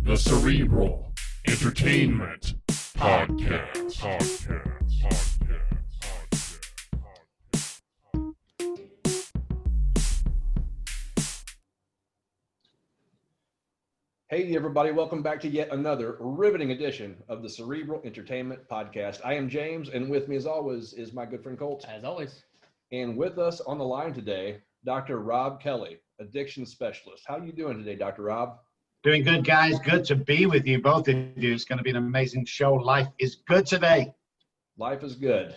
The Cerebral Entertainment Podcast. Hey everybody, welcome back to yet another riveting edition of the Cerebral Entertainment Podcast. I am James, and with me as always is my good friend Colt. As always. And with us on the line today, Dr. Robb Kelly, addiction specialist. How are you doing today, Dr. Robb? Doing good, guys. Good to be with you, both of you. It's going to be an amazing show. Life is good today. Life is good.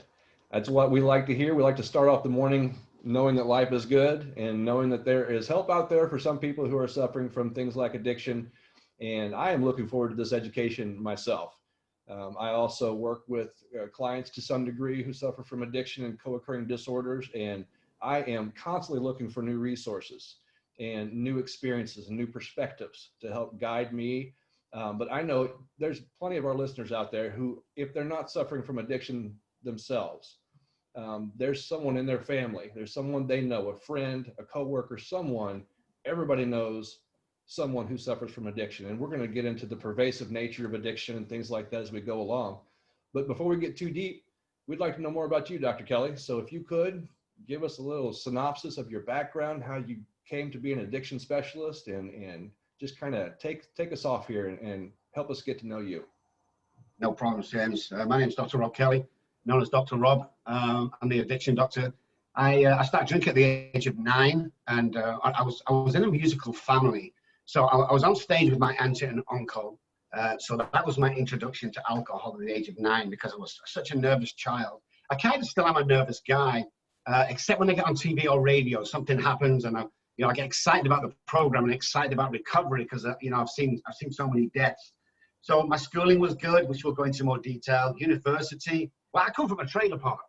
That's what we like to hear. We like to start off the morning knowing that life is good and knowing that there is help out there for some people who are suffering from things like addiction. And I am looking forward to this education myself. I also work with clients to some degree who suffer from addiction and co-occurring disorders. And I am constantly looking for new resources and new experiences and new perspectives to help guide me. But I know there's plenty of our listeners out there who, if they're not suffering from addiction themselves, there's someone in their family, there's someone they know, a friend, a coworker, someone, everybody knows someone who suffers from addiction. And we're going to get into the pervasive nature of addiction and things like that as we go along. But before we get too deep, we'd like to know more about you, Dr. Kelly. So if you could give us a little synopsis of your background, how you came to be an addiction specialist, and just kind of take us off here and help us get to know you. No problems, James. My name's Dr. Robb Kelly, known as Dr. Robb. I'm the addiction doctor. I started drinking at the age of 9, and I was in a musical family. So I was on stage with my auntie and uncle. So that was my introduction to alcohol at the age of 9, because I was such a nervous child. I kind of still am a nervous guy, except when I get on TV or radio, something happens and I get excited about the program and excited about recovery because I've seen so many deaths. So my schooling was good, which we'll go into more detail. University, well, I come from a trailer park,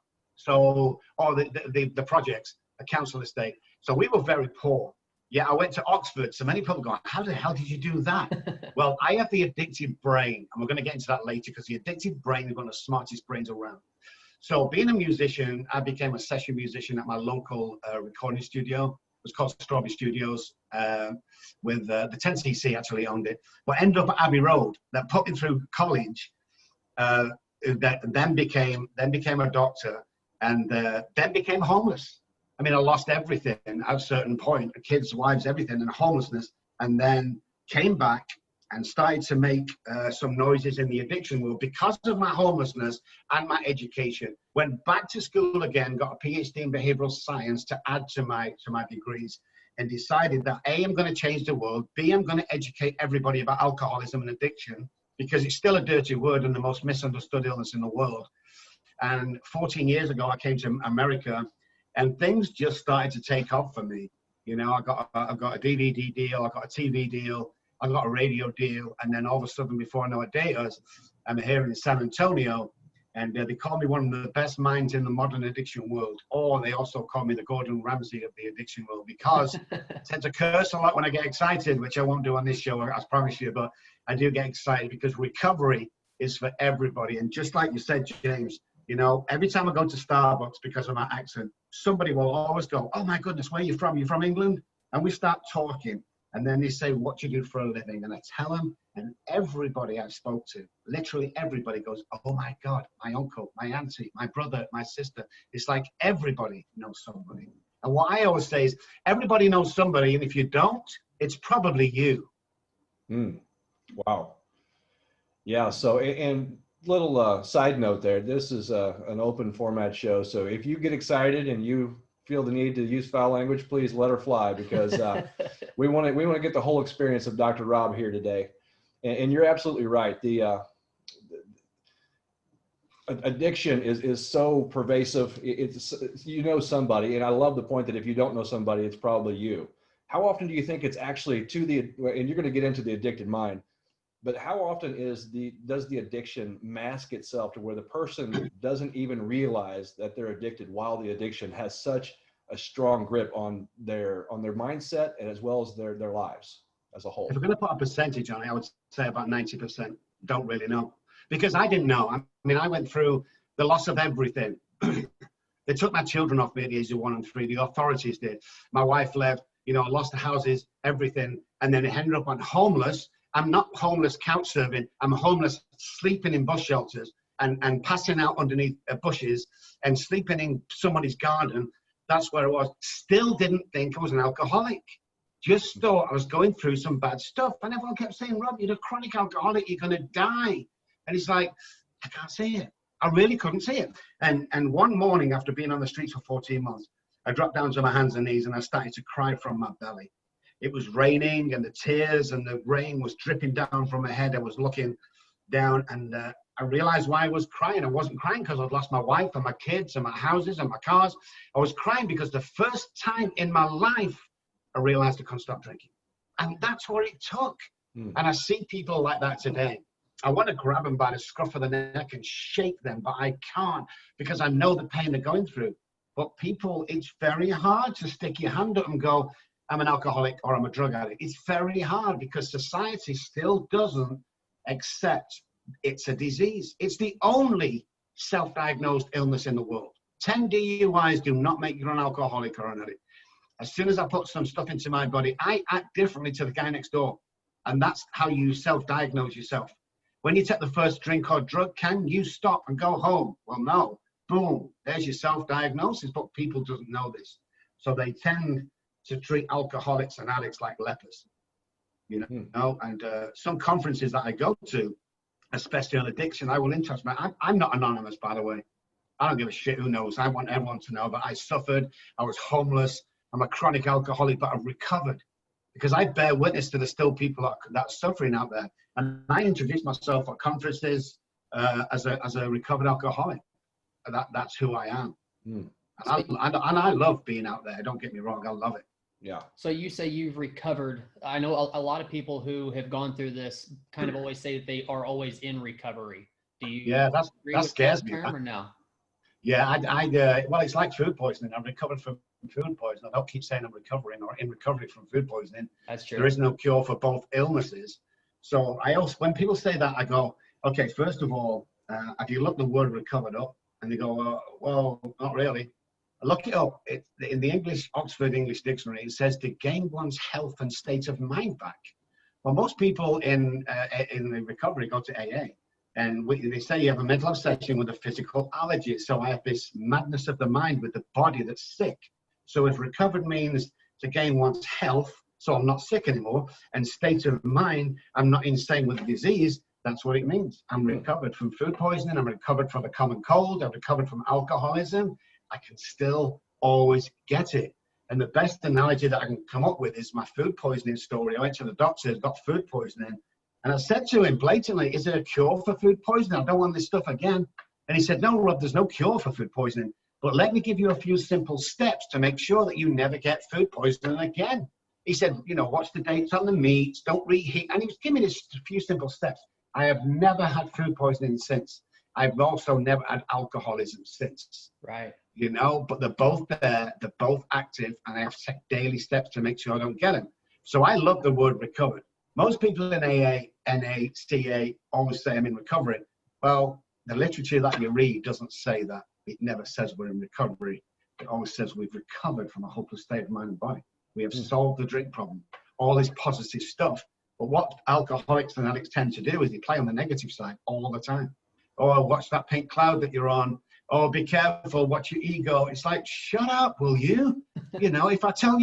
the projects, a council estate. So we were very poor. Yeah, I went to Oxford. So many people go, how the hell did you do that? Well, I have the addictive brain, and we're going to get into that later, because the addictive brain is one of the smartest brains around. So being a musician, I became a session musician at my local recording studio. It was called Strawberry Studios, with the 10cc actually owned it. But ended up at Abbey Road. That put me through college. That then became a doctor, and then became homeless. I mean, I lost everything at a certain point, kids, wives, everything, and homelessness, and then came back and started to make some noises in the addiction world because of my homelessness and my education. Went back to school again, got a PhD in behavioral science to add to my degrees, and decided that A, I'm going to change the world, B, I'm going to educate everybody about alcoholism and addiction, because it's still a dirty word and the most misunderstood illness in the world. And 14 years ago, I came to America, and things just started to take off for me. I got a DVD deal, I got a TV deal, I got a radio deal, and then all of a sudden, before I know a day, I'm here in San Antonio, and they call me one of the best minds in the modern addiction world, or they also call me the Gordon Ramsay of the addiction world, because I tend to curse a lot when I get excited, which I won't do on this show, I promise you, but I do get excited because recovery is for everybody. And just like you said, James, every time I go to Starbucks, because of my accent, somebody will always go, oh my goodness, where are you from? You from England? And we start talking. And then they say, what do you do for a living? And I tell them, and everybody I spoke to, literally everybody goes, oh my God, my uncle, my auntie, my brother, my sister. It's like everybody knows somebody. And what I always say is, everybody knows somebody, and if you don't, it's probably you. Wow. Yeah, so, and little side note there, this is an open format show. So if you get excited and you feel the need to use foul language, please let her fly, because we want to get the whole experience of Dr. Robb here today. And you're absolutely right. The addiction is so pervasive. It's somebody, and I love the point that if you don't know somebody, it's probably you. How often do you think it's actually and you're going to get into the addicted mind, but how often does the addiction mask itself to where the person doesn't even realize that they're addicted, while the addiction has such a strong grip on their mindset, and as well as their lives as a whole? If we're going to put a percentage on it, I would say about 90% don't really know, because I didn't know. I mean, I went through the loss of everything. They took my children off me at the age of 1 and 3. The authorities did. My wife left, lost the houses, everything, and then it ended up on homeless. I'm not homeless couch serving. I'm homeless sleeping in bus shelters and passing out underneath bushes and sleeping in somebody's garden. That's where I was. Still didn't think I was an alcoholic. Just thought I was going through some bad stuff. And everyone kept saying, Rob, you're a chronic alcoholic. You're going to die. And it's like, I can't see it. I really couldn't see it. And one morning after being on the streets for 14 months, I dropped down to my hands and knees and I started to cry from my belly. It was raining and the tears and the rain was dripping down from my head. I was looking down and I realized why I was crying. I wasn't crying because I'd lost my wife and my kids and my houses and my cars. I was crying because the first time in my life, I realized I couldn't stop drinking. And that's what it took. And I see people like that today. I want to grab them by the scruff of the neck and shake them, but I can't because I know the pain they're going through. But people, it's very hard to stick your hand up and go, I'm an alcoholic or I'm a drug addict. It's very hard because society still doesn't accept it's a disease. It's the only self-diagnosed illness in the world. 10 DUIs do not make you an alcoholic or an addict. As soon as I put some stuff into my body, I act differently to the guy next door. And that's how you self-diagnose yourself. When you take the first drink or drug, can you stop and go home? Well, no. Boom. There's your self-diagnosis, but people doesn't know this. So they tend to treat alcoholics and addicts like lepers. You know, and some conferences that I go to, especially on addiction, I will interest me. I'm not anonymous, by the way. I don't give a shit who knows. I want everyone to know that I suffered. I was homeless. I'm a chronic alcoholic, but I've recovered because I bear witness to the still people that are suffering out there. And I introduce myself at conferences as a recovered alcoholic. That's who I am. And I love being out there. Don't get me wrong. I love it. Yeah. So you say you've recovered. I know a lot of people who have gone through this kind of always say that they are always in recovery. Do you? Yeah, that scares me. Term or no? Yeah, well, it's like food poisoning. I've recovered from food poisoning. I don't keep saying I'm recovering or in recovery from food poisoning. That's true. There is no cure for both illnesses. So I also, when people say that, I go, okay, first of all, if you look the word recovered up, and they go, well, not really. Look it up. In the Oxford English Dictionary, it says to gain one's health and state of mind back. Well, most people in the recovery go to AA, and they say you have a mental obsession with a physical allergy. So I have this madness of the mind with the body that's sick. So if recovered means to gain one's health, so I'm not sick anymore, and state of mind, I'm not insane with the disease, that's what it means. I'm recovered from food poisoning. I'm recovered from a common cold. I'm recovered from alcoholism. I can still always get it. And the best analogy that I can come up with is my food poisoning story. I went to the doctor, got food poisoning. And I said to him blatantly, is there a cure for food poisoning? I don't want this stuff again. And he said, no, Rob, there's no cure for food poisoning. But let me give you a few simple steps to make sure that you never get food poisoning again. He said, watch the dates on the meats, don't reheat. And he was giving me this few simple steps. I have never had food poisoning since. I've also never had alcoholism since. Right. But they're both there, they're both active, and I have to take daily steps to make sure I don't get them. So I love the word recovered. Most people in AA, NA, CA always say I'm in recovery. Well, the literature that you read doesn't say that. It never says we're in recovery. It always says we've recovered from a hopeless state of mind and body. We have solved the drink problem. All this positive stuff. But what alcoholics and addicts tend to do is they play on the negative side all the time. Oh, watch that pink cloud that you're on. Oh, be careful, watch your ego. It's like, shut up, will you? If I tell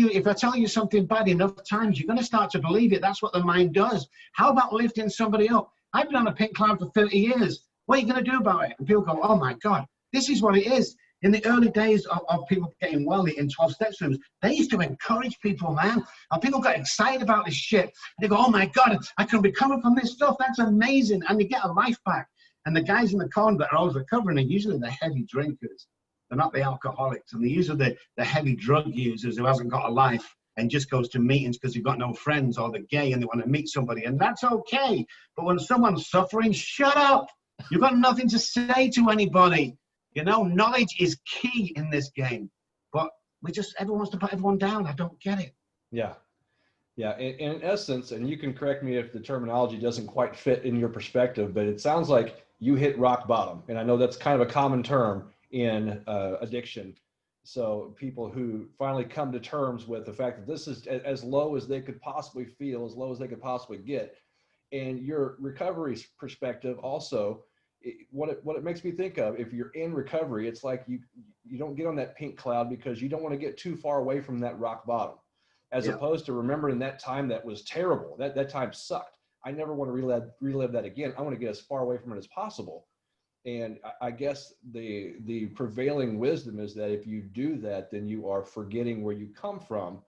you something bad enough times, you're going to start to believe it. That's what the mind does. How about lifting somebody up? I've been on a pink cloud for 30 years. What are you going to do about it? And people go, oh my God, this is what it is. In the early days of people getting well in 12-step rooms, they used to encourage people, man. And people got excited about this shit. They go, oh my God, I can recover from this stuff. That's amazing. And they get a life back. And the guys in the corner that are always recovering are usually the heavy drinkers. They're not the alcoholics. And they're usually the heavy drug users who hasn't got a life and just goes to meetings because you've got no friends, or they're gay and they want to meet somebody. And that's okay. But when someone's suffering, shut up. You've got nothing to say to anybody. Knowledge is key in this game. But everyone wants to put everyone down. I don't get it. Yeah. Yeah. In essence, and you can correct me if the terminology doesn't quite fit in your perspective, but it sounds like you hit rock bottom. And I know that's kind of a common term in addiction. So people who finally come to terms with the fact that this is as low as they could possibly feel, as low as they could possibly get. And your recovery perspective also, what it makes me think of, if you're in recovery, it's like you don't get on that pink cloud because you don't want to get too far away from that rock bottom, as opposed to remembering that time that was terrible. That time sucked. I never want to relive that again. I want to get as far away from it as possible. And I guess the prevailing wisdom is that if you do that, then you are forgetting where you come from,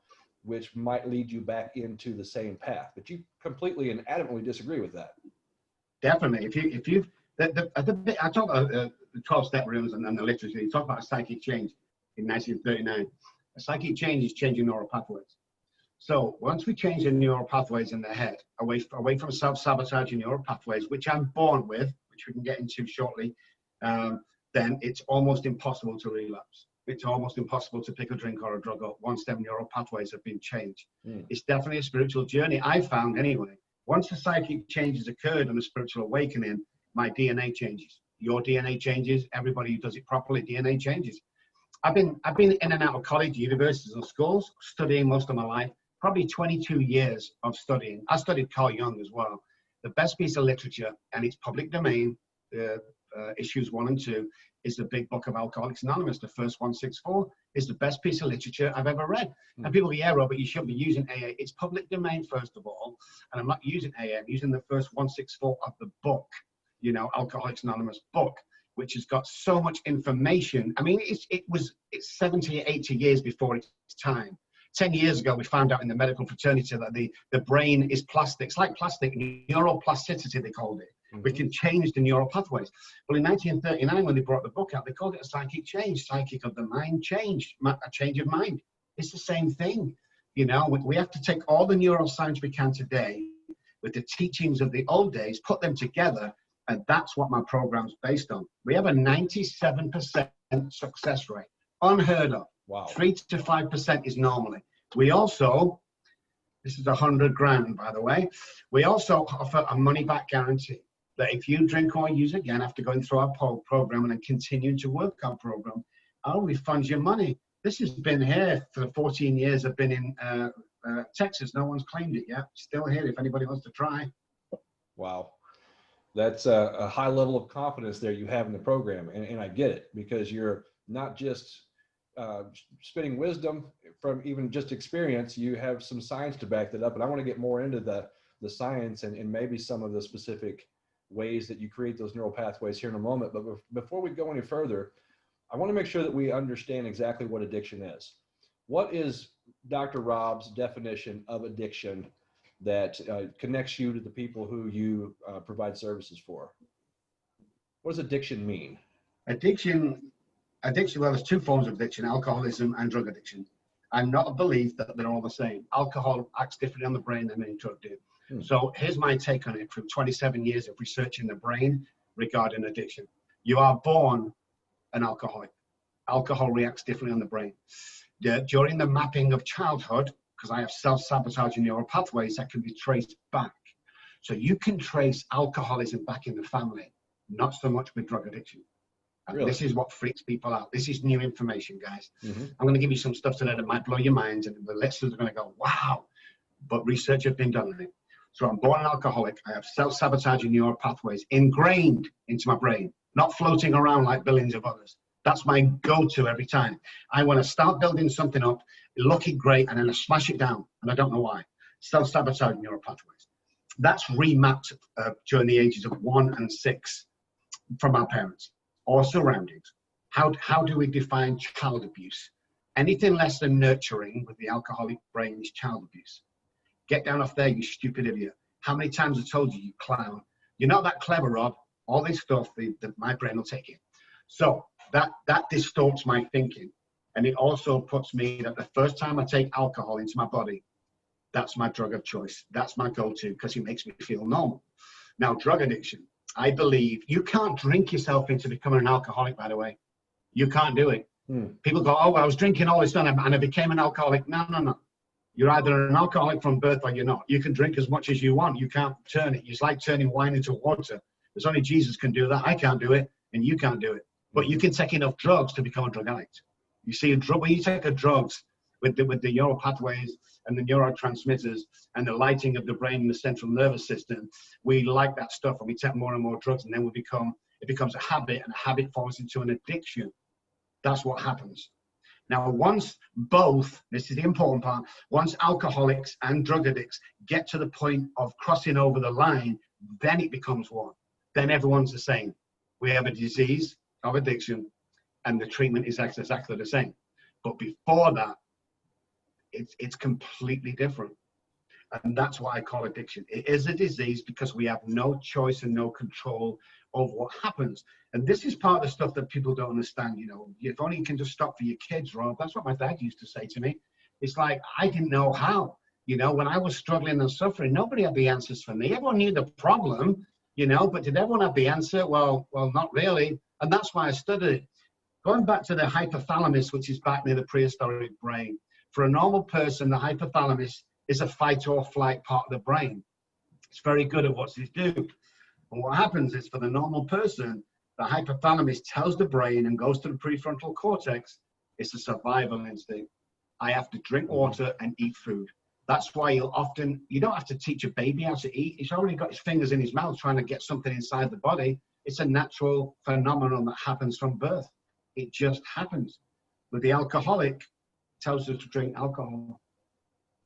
which might lead you back into the same path. But you completely and adamantly disagree with that. Definitely. I talk about the 12-step rules and the literature. You talk about a psychic change in 1939. A psychic change is changing neural pathways. So once we change the neural pathways in the head, away from self-sabotaging neural pathways, which I'm born with, which we can get into shortly, then it's almost impossible to relapse. It's almost impossible to pick a drink or a drug up once them neural pathways have been changed. It's definitely a spiritual journey, I found anyway. Once the psychic changes occurred and the spiritual awakening, my DNA changes. Your DNA changes. Everybody who does it properly, DNA changes. I've been in and out of college, universities, and schools, studying most of my life. Probably 22 years of studying. I studied Carl Jung as well. The best piece of literature, and it's public domain, issues 1 and 2, is the big book of Alcoholics Anonymous. The first 164 is the best piece of literature I've ever read. And people go, yeah, Robert, you shouldn't be using AA. It's public domain, first of all. And I'm not using AA. I'm using the first 164 of the book, Alcoholics Anonymous book, which has got so much information. I mean, it's 70, 80 years before its time. 10 years ago, we found out in the medical fraternity that the brain is plastic. It's like plastic, neuroplasticity, they called it. We can change the neural pathways. Well, in 1939, when they brought the book out, they called it a psychic change, psychic of the mind change, a change of mind. It's the same thing. We have to take all the neuroscience we can today with the teachings of the old days, put them together, and that's what my program's based on. We have a 97% success rate, unheard of. Wow. 3 to 5% is normally. We also, this is $100,000, by the way. We also offer a money-back guarantee that if you drink or use again after going through our program and then continue to work our program, I'll refund your money. This has been here for the 14 years I've been in Texas. No one's claimed it yet. Still here if anybody wants to try. Wow. That's a high level of confidence there you have in the program. And I get it, because you're not just spitting wisdom from even just experience. You have some science to back that up. And I want to get more into the science and maybe some of the specific ways that you create those neural pathways here in a moment. But before we go any further, I want to make sure that we understand exactly what addiction is. What is Dr. Robb's definition of addiction that connects you to the people who you provide services for? What does addiction mean? Addiction, well, there's 2 forms of addiction, alcoholism and drug addiction. I'm not a belief that they're all the same. Alcohol acts differently on the brain than any drug do. So here's my take on it from 27 years of researching the brain regarding addiction. You are born an alcoholic. Alcohol reacts differently on the brain. During the mapping of childhood, because I have self-sabotaging neural pathways that can be traced back. So you can trace alcoholism back in the family, not so much with drug addiction. Really? This is what freaks people out. This is new information, guys. I'm going to give you some stuff today that might blow your minds, and the listeners are going to go, wow. But research has been done on it. So I'm born an alcoholic. I have self-sabotaging neural pathways ingrained into my brain, not floating around like billions of others. That's my go-to every time. I want to start building something up, looking great, and then I smash it down, and I don't know why. Self-sabotaging neural pathways. That's remapped during the ages of 1 and 6 from our parents or surroundings. How do we define child abuse? Anything less than nurturing with the alcoholic brain is child abuse. Get down off there, you stupid idiot. How many times I told you, you clown? You're not that clever, Rob. All this stuff, my brain will take it. So that distorts my thinking. And it also puts me that the first time I take alcohol into my body, that's my drug of choice. That's my go-to because it makes me feel normal. Now, drug addiction, I believe you can't drink yourself into becoming an alcoholic, by the way. You can't do it. People go, oh, I was drinking all this time and I became an alcoholic. No. You're either an alcoholic from birth or you're not. You can drink as much as you want. You can't turn it. It's like turning wine into water. There's only Jesus can do that. I can't do it, and you can't do it. But you can take enough drugs to become a drug addict. You see, when you take drugs, with the neural pathways and the neurotransmitters and the lighting of the brain and the central nervous system. We like that stuff, and we take more and more drugs, and then it becomes a habit, and a habit falls into an addiction. That's what happens. Now, once both, this is the important part, once alcoholics and drug addicts get to the point of crossing over the line, then it becomes one. Then everyone's the same. We have a disease of addiction, and the treatment is exactly the same. But before that, it's completely different. And that's what I call addiction. It is a disease because we have no choice and no control of what happens. And this is part of the stuff that people don't understand. You know, if only you can just stop for your kids, Rob. That's what my dad used to say to me. It's like, I didn't know how. You know, when I was struggling and suffering, nobody had the answers for me. Everyone knew the problem, you know, but did everyone have the answer? Well, not really. And that's why I studied it. Going back to the hypothalamus, which is back near the prehistoric brain. For a normal person, the hypothalamus is a fight or flight part of the brain. It's very good at what it do. And what happens is, for the normal person, the hypothalamus tells the brain and goes to the prefrontal cortex, it's a survival instinct. I have to drink water and eat food. That's why you don't have to teach a baby how to eat. He's already got his fingers in his mouth trying to get something inside the body. It's a natural phenomenon that happens from birth. It just happens. With the alcoholic, it tells us to drink alcohol.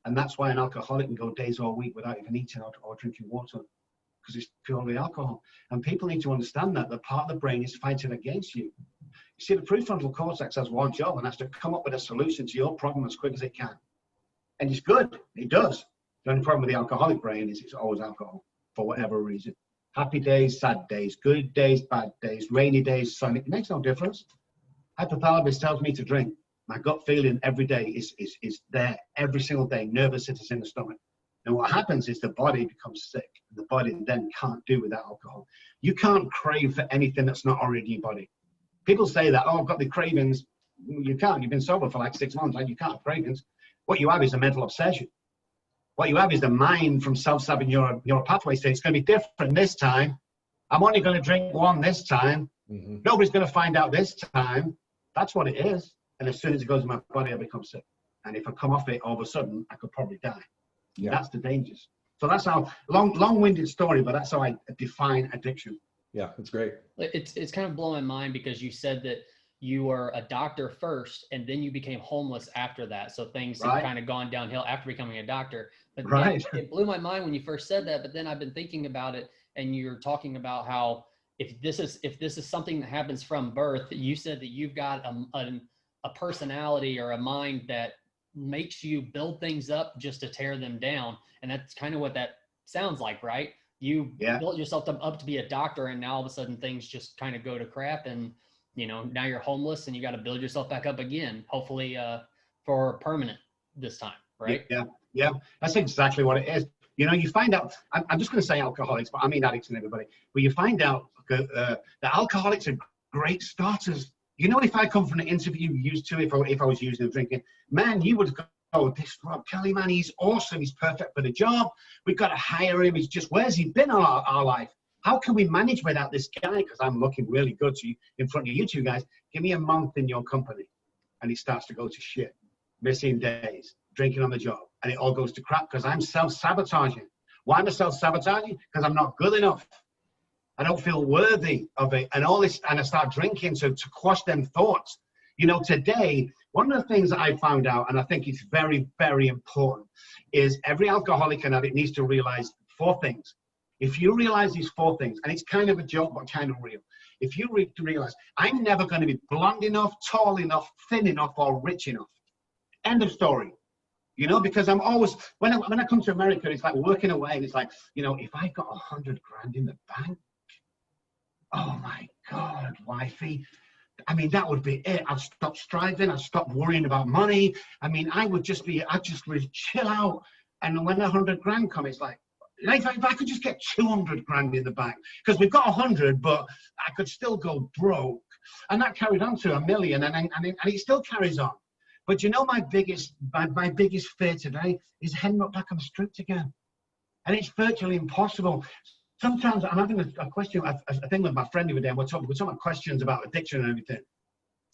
And that's why an alcoholic can go days or a week without even eating or drinking water, because it's purely alcohol. And people need to understand that part of the brain is fighting against you. You see, the prefrontal cortex has one job, and that's to come up with a solution to your problem as quick as it can. And it's good, it does. The only problem with the alcoholic brain is it's always alcohol, for whatever reason. Happy days, sad days, good days, bad days, rainy days, sunny, it makes no difference. Hypothalamus tells me to drink. My gut feeling every day is there, every single day, nervous system in the stomach. And what happens is the body becomes sick. The body then can't do without alcohol. You can't crave for anything that's not already in your body. People say that, oh, I've got the cravings. You can't. You've been sober for like 6 months, and you can't have cravings. What you have is a mental obsession. What you have is the mind from self-sabotaging your pathway saying, it's going to be different this time. I'm only going to drink one this time. Mm-hmm. Nobody's going to find out this time. That's what it is. And as soon as it goes in my body, I become sick. And if I come off it all of a sudden, I could probably die. Yeah. That's the dangers. So that's how, long-winded story, but that's how I define addiction. Yeah, that's great. It's kind of blowing my mind, because you said that you were a doctor first and then you became homeless after that. So things have kind of gone downhill after becoming a doctor. But it blew my mind when you first said that, but then I've been thinking about it, and you're talking about how if this is something that happens from birth, you said that you've got a personality or a mind that makes you build things up just to tear them down. And that's kind of what that sounds like, right? You built yourself up to be a doctor, and now all of a sudden things just kind of go to crap, and you know, now you're homeless and you got to build yourself back up again, hopefully for permanent this time, right? Yeah, that's exactly what it is. You know, you find out, I'm just going to say alcoholics, but I mean addicts and everybody, but you find out that alcoholics are great starters. You know, if I come from an interview used to, if I was using and drinking, man, you would go, oh, this Robb Kelly, man, he's awesome. He's perfect for the job. We've got to hire him. He's just, where's he been all our life? How can we manage without this guy? Because I'm looking really good to you in front of you two guys. Give me a month in your company. And he starts to go to shit, missing days, drinking on the job. And it all goes to crap because I'm self-sabotaging. Why am I self-sabotaging? Because I'm not good enough. I don't feel worthy of it. And all this, and I start drinking to quash them thoughts. You know, today, one of the things that I found out, and I think it's very, very important, is every alcoholic and addict needs to realize 4 things. If you realize these 4 things, and it's kind of a joke, but kind of real. If you realize, I'm never going to be blonde enough, tall enough, thin enough, or rich enough. End of story. You know, because I'm always, when I come to America, it's like working away, and it's like, you know, if I got 100 grand in the bank, oh my God, wifey. I mean, that would be it. I'd stop striving. I'd stop worrying about money. I mean, I'd just really chill out. And when 100 grand come, it's like, if I could just get 200 grand in the bank, because we've got 100, but I could still go broke. And that carried on to 1 million, and it still carries on. But you know, my biggest fear today is heading up back on the streets again. And it's virtually impossible. Sometimes I'm having a question, a thing with my friend the other day, and we're talking about questions about addiction and everything.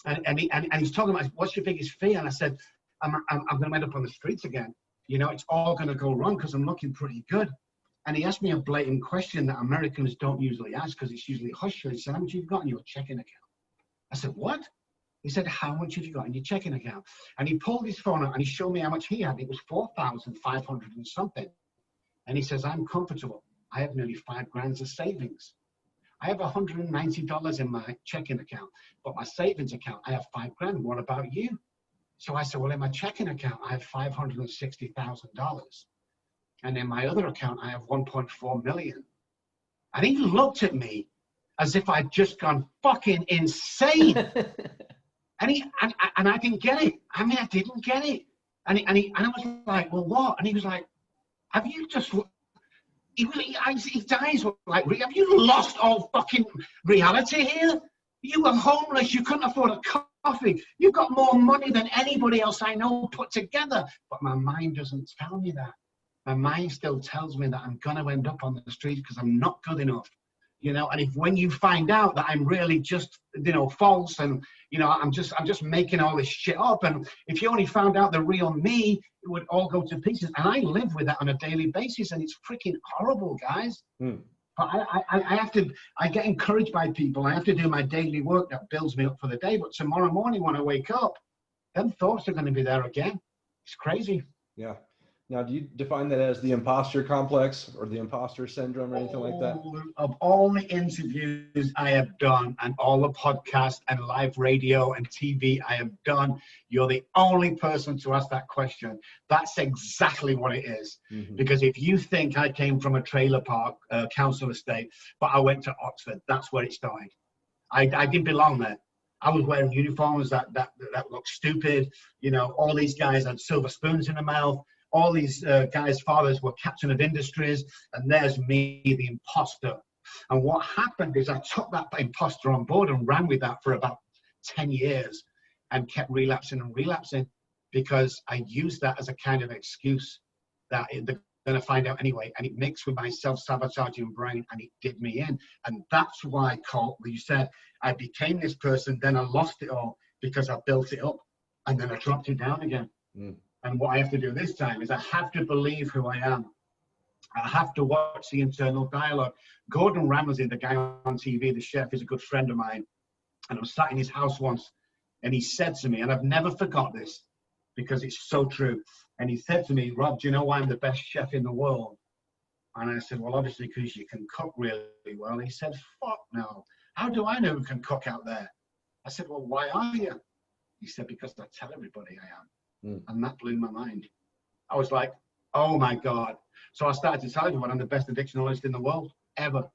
And he's talking about, what's your biggest fear? And I said, I'm going to end up on the streets again. You know, it's all going to go wrong because I'm looking pretty good. And he asked me a blatant question that Americans don't usually ask because it's usually hush. He said, how much have you got in your checking account? I said, what? He said, how much have you got in your checking account? And he pulled his phone out and he showed me how much he had. It was 4,500 and something. And he says, I'm comfortable. I have nearly $5,000 of savings. I have $190 in my checking account, but my savings account, I have $5,000. What about you? So I said, well, in my checking account, I have $560,000. And in my other account, I have 1.4 million. And he looked at me as if I'd just gone fucking insane. and I didn't get it. I mean, I didn't get it. And I was like, well, what? And he was like, have you just, his eyes were like, have you lost all fucking reality here? You were homeless. You couldn't afford a coffee. You've got more money than anybody else I know put together. But my mind doesn't tell me that. My mind still tells me that I'm going to end up on the street because I'm not good enough. You know, and if when you find out that I'm really just, you know, false and, you know, I'm just making all this shit up. And if you only found out the real me, it would all go to pieces. And I live with that on a daily basis. And it's freaking horrible, guys. But I get encouraged by people. I have to do my daily work that builds me up for the day. But tomorrow morning when I wake up, them thoughts are going to be there again. It's crazy. Yeah. Now, do you define that as the imposter complex or the imposter syndrome or anything like that? Of all the interviews I have done and all the podcasts and live radio and TV I have done, you're the only person to ask that question. That's exactly what it is. Because if you think I came from a trailer park, council estate, but I went to Oxford, that's where it started. I didn't belong there. I was wearing uniforms that looked stupid. You know, all these guys had silver spoons in their mouth. All these guys' fathers were captain of industries, and there's me, the imposter. And what happened is I took that imposter on board and ran with that for about 10 years and kept relapsing and relapsing because I used that as a kind of excuse that they're going to find out anyway. And it mixed with my self-sabotaging brain, and it did me in. And that's why, Colt, you said I became this person, then I lost it all because I built it up, and then I dropped it down again. And what I have to do this time is I have to believe who I am. I have to watch the internal dialogue. Gordon Ramsay, the guy on TV, the chef, is a good friend of mine. And I was sat in his house once, and he said to me, and I've never forgot this because it's so true. And he said to me, Rob, do you know why I'm the best chef in the world? And I said, well, obviously, because you can cook really well. And he said, fuck no. How do I know who can cook out there? I said, well, why are you? He said, because I tell everybody I am. And that blew my mind. I was like, oh my God. So I started to tell everyone I'm the best addictionologist in the world ever.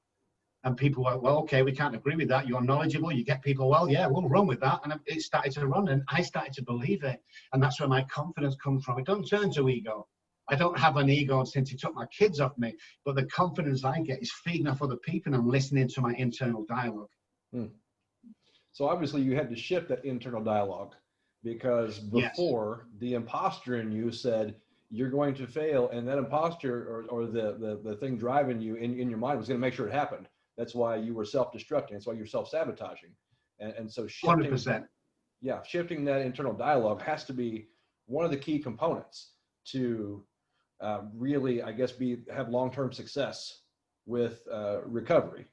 And people were, well, okay, we can't agree with that. You're knowledgeable. You get people, well, yeah, we'll run with that. And it started to run, and I started to believe it. And that's where my confidence comes from. It doesn't turn to ego. I don't have an ego since he took my kids off me. But the confidence I get is feeding off other people and listening to my internal dialogue. So obviously you had to shift that internal dialogue. Because before, the imposter in you said, you're going to fail. And that imposter or the thing driving you in your mind was going to make sure it happened. That's why you were self-destructing. That's why you're self-sabotaging. And so shifting, 100%. Shifting that internal dialogue has to be one of the key components to really, I guess, have long-term success with recovery.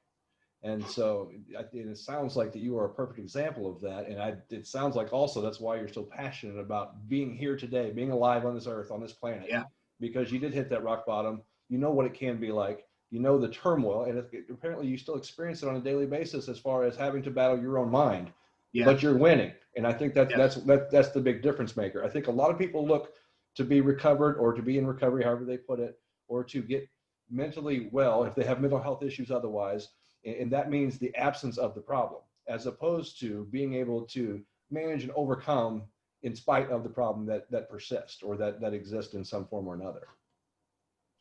And so it sounds like that you are a perfect example of that. And it sounds like also that's why you're so passionate about being here today, being alive on this earth, on this planet. Yeah. Because you did hit that rock bottom. You know what it can be like. You know the turmoil. And apparently you still experience it on a daily basis as far as having to battle your own mind. Yeah. But you're winning. And I think that's the big difference maker. I think a lot of people look to be recovered or to be in recovery, however they put it, or to get mentally well if they have mental health issues otherwise. And that means the absence of the problem, as opposed to being able to manage and overcome in spite of the problem that persists or that exists in some form or another.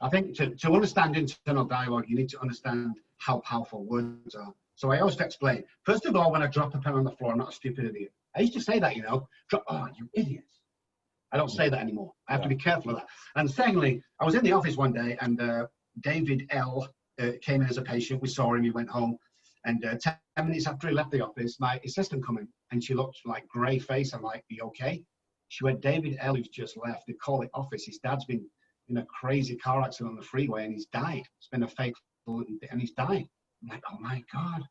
I think to understand internal dialogue, you need to understand how powerful words are. So I always explain, first of all, when I drop a pen on the floor, I'm not a stupid idiot. I used to say that, oh, you idiots. I don't say that anymore. I have to be careful of that. And secondly, I was in the office one day and David L. Came in as a patient. We saw him, he went home, and 10 minutes after he left the office, my assistant come in, and she looked like grey face. I'm like, you okay? She went, David L, who's just left, they call it office. His dad's been in a crazy car accident on the freeway and he's died. It's been a fatal, and he's died. I'm like, oh my God,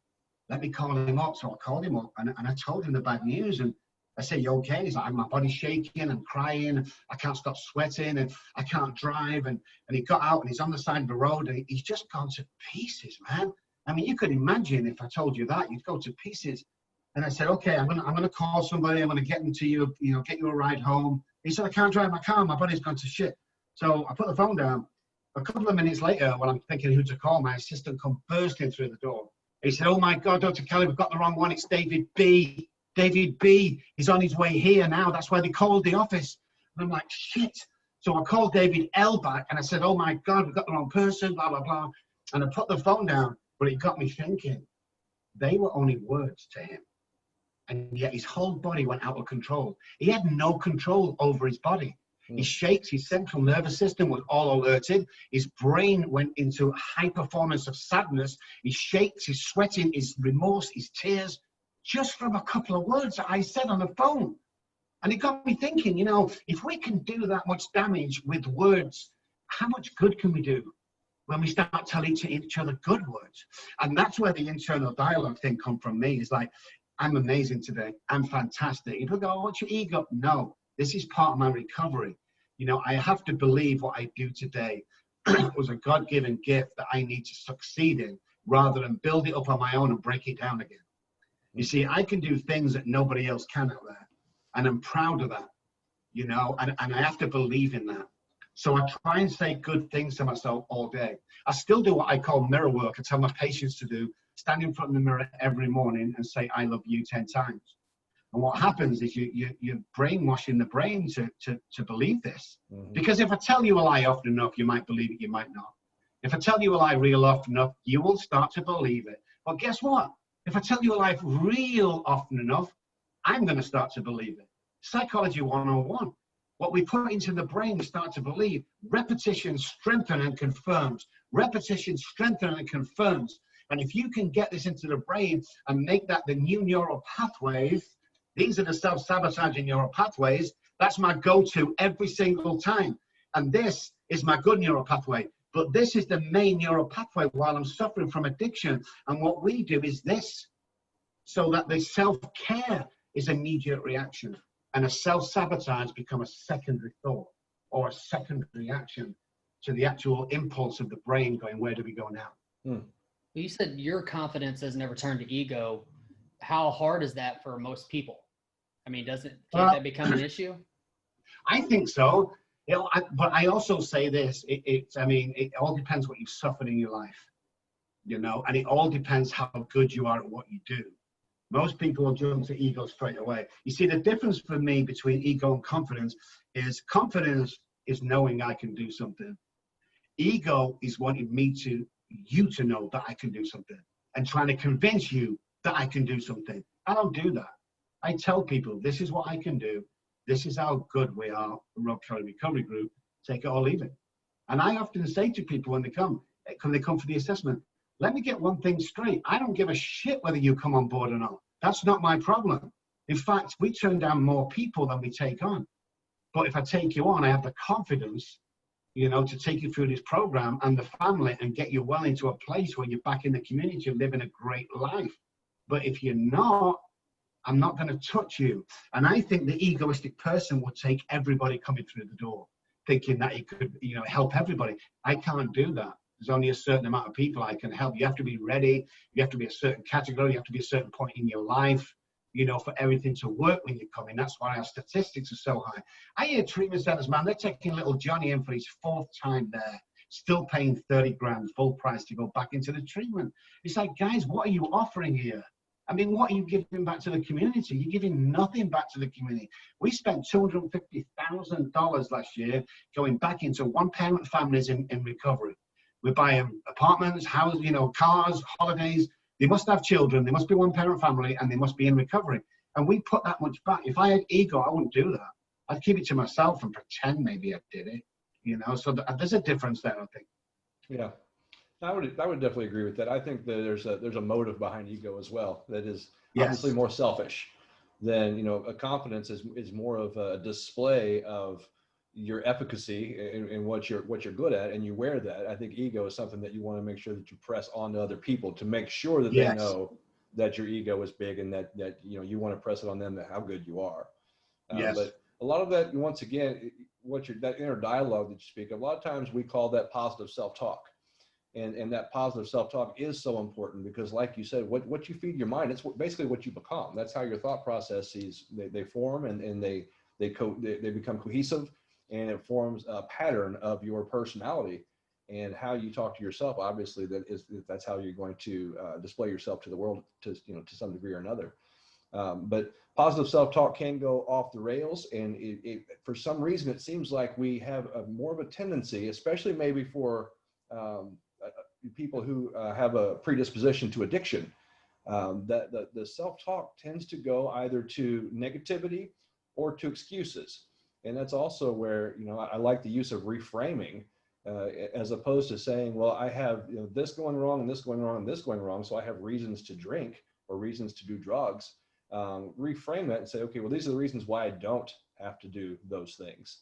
let me call him up. So I called him up and I told him the bad news. And I said, you okay? He's like, my body's shaking and crying. I can't stop sweating and I can't drive. And he got out and he's on the side of the road and he's just gone to pieces, man. I mean, you could imagine if I told you that, you'd go to pieces. And I said, okay, I'm gonna call somebody. I'm gonna get them to you, get you a ride home. He said, I can't drive my car. My body's gone to shit. So I put the phone down. A couple of minutes later, when I'm thinking who to call, my assistant come bursting through the door. He said, oh my God, Dr. Kelly, we've got the wrong one. It's David B. David B. He's on his way here now. That's why they called the office. And I'm like, shit. So I called David L back and I said, oh my God, we've got the wrong person, blah, blah, blah. And I put the phone down, but it got me thinking. They were only words to him. And yet his whole body went out of control. He had no control over his body. He shakes, his central nervous system was all alerted. His brain went into high performance of sadness. He shakes, he's sweating, his remorse, his tears, just from a couple of words that I said on the phone. And it got me thinking, if we can do that much damage with words, how much good can we do when we start telling each other good words? And that's where the internal dialogue thing come from me. It's like, I'm amazing today. I'm fantastic. People go, oh, what's your ego? No, this is part of my recovery. I have to believe what I do today was a God-given gift that I need to succeed in rather than build it up on my own and break it down again. You see, I can do things that nobody else can out there. And I'm proud of that, and I have to believe in that. So I try and say good things to myself all day. I still do what I call mirror work. I tell my patients to do, stand in front of the mirror every morning and say, I love you 10 times. And what happens is you're brainwashing the brain to believe this. Mm-hmm. Because if I tell you a lie often enough, you might believe it, you might not. If I tell you a lie real often enough, you will start to believe it. But guess what? If I tell you a lie real often enough, I'm going to start to believe it. Psychology 101. What we put into the brain, we start to believe. Repetition strengthens and confirms. Repetition strengthens and confirms. And if you can get this into the brain and make that the new neural pathways, these are the self-sabotaging neural pathways, that's my go-to every single time. And this is my good neural pathway. But this is the main neural pathway while I'm suffering from addiction. And what we do is this, so that the self-care is immediate reaction. And a self-sabotage become a secondary thought or a secondary action to the actual impulse of the brain going, where do we go now? You said your confidence doesn't ever turn to ego. How hard is that for most people? I mean, can't that become an issue? I think so. But I also say this, it all depends what you've suffered in your life, and it all depends how good you are at what you do. Most people will jump to ego straight away. You see, the difference for me between ego and confidence is knowing I can do something. Ego is wanting you to know that I can do something and trying to convince you that I can do something. I don't do that. I tell people, this is what I can do. This is how good we are, Robb Kelly Recovery Group, take it or leave it. And I often say to people when they come for the assessment, let me get one thing straight. I don't give a shit whether you come on board or not. That's not my problem. In fact, we turn down more people than we take on. But if I take you on, I have the confidence, to take you through this program and the family and get you well into a place where you're back in the community living a great life. But if you're not, I'm not going to touch you. And I think the egoistic person would take everybody coming through the door, thinking that he could, help everybody. I can't do that. There's only a certain amount of people I can help. You have to be ready. You have to be a certain category. You have to be a certain point in your life, for everything to work when you come in. That's why our statistics are so high. I hear treatment centers, man, they're taking little Johnny in for his 4th time there, still paying 30 grand full price to go back into the treatment. It's like, guys, what are you offering here? I mean, what are you giving back to the community? You're giving nothing back to the community. We spent $250,000 last year going back into one-parent families in recovery. We're buying apartments, houses, cars, holidays. They must have children. They must be one-parent family, and they must be in recovery. And we put that much back. If I had ego, I wouldn't do that. I'd keep it to myself and pretend maybe I did it. So there's a difference there, I think. Yeah. I would definitely agree with that. I think that there's a motive behind ego as well that is obviously more selfish. then, you know, a confidence is more of a display of your efficacy and what you're good at, and you wear that. I think ego is something that you want to make sure that you press onto other people to make sure that they know that your ego is big, and that you know, you want to press it on them, that how good you are. But a lot of that, once again, that inner dialogue that you speak of, a lot of times we call that positive self-talk. And that positive self-talk is so important, because like you said, what you feed your mind, it's basically what you become. That's how your thought processes, they form, and they become cohesive, and it forms a pattern of your personality. And how you talk to yourself, obviously, that's how you're going to display yourself to the world, to some degree or another. But positive self-talk can go off the rails, and for some reason it seems like we have more of a tendency, especially maybe for people who have a predisposition to addiction, that the self-talk tends to go either to negativity or to excuses. And that's also where, you know, I like the use of reframing, as opposed to saying, well, I have, you know, this going wrong and this going wrong and this going wrong, so I have reasons to drink or reasons to do drugs. Reframe that and say, okay, well, these are the reasons why I don't have to do those things.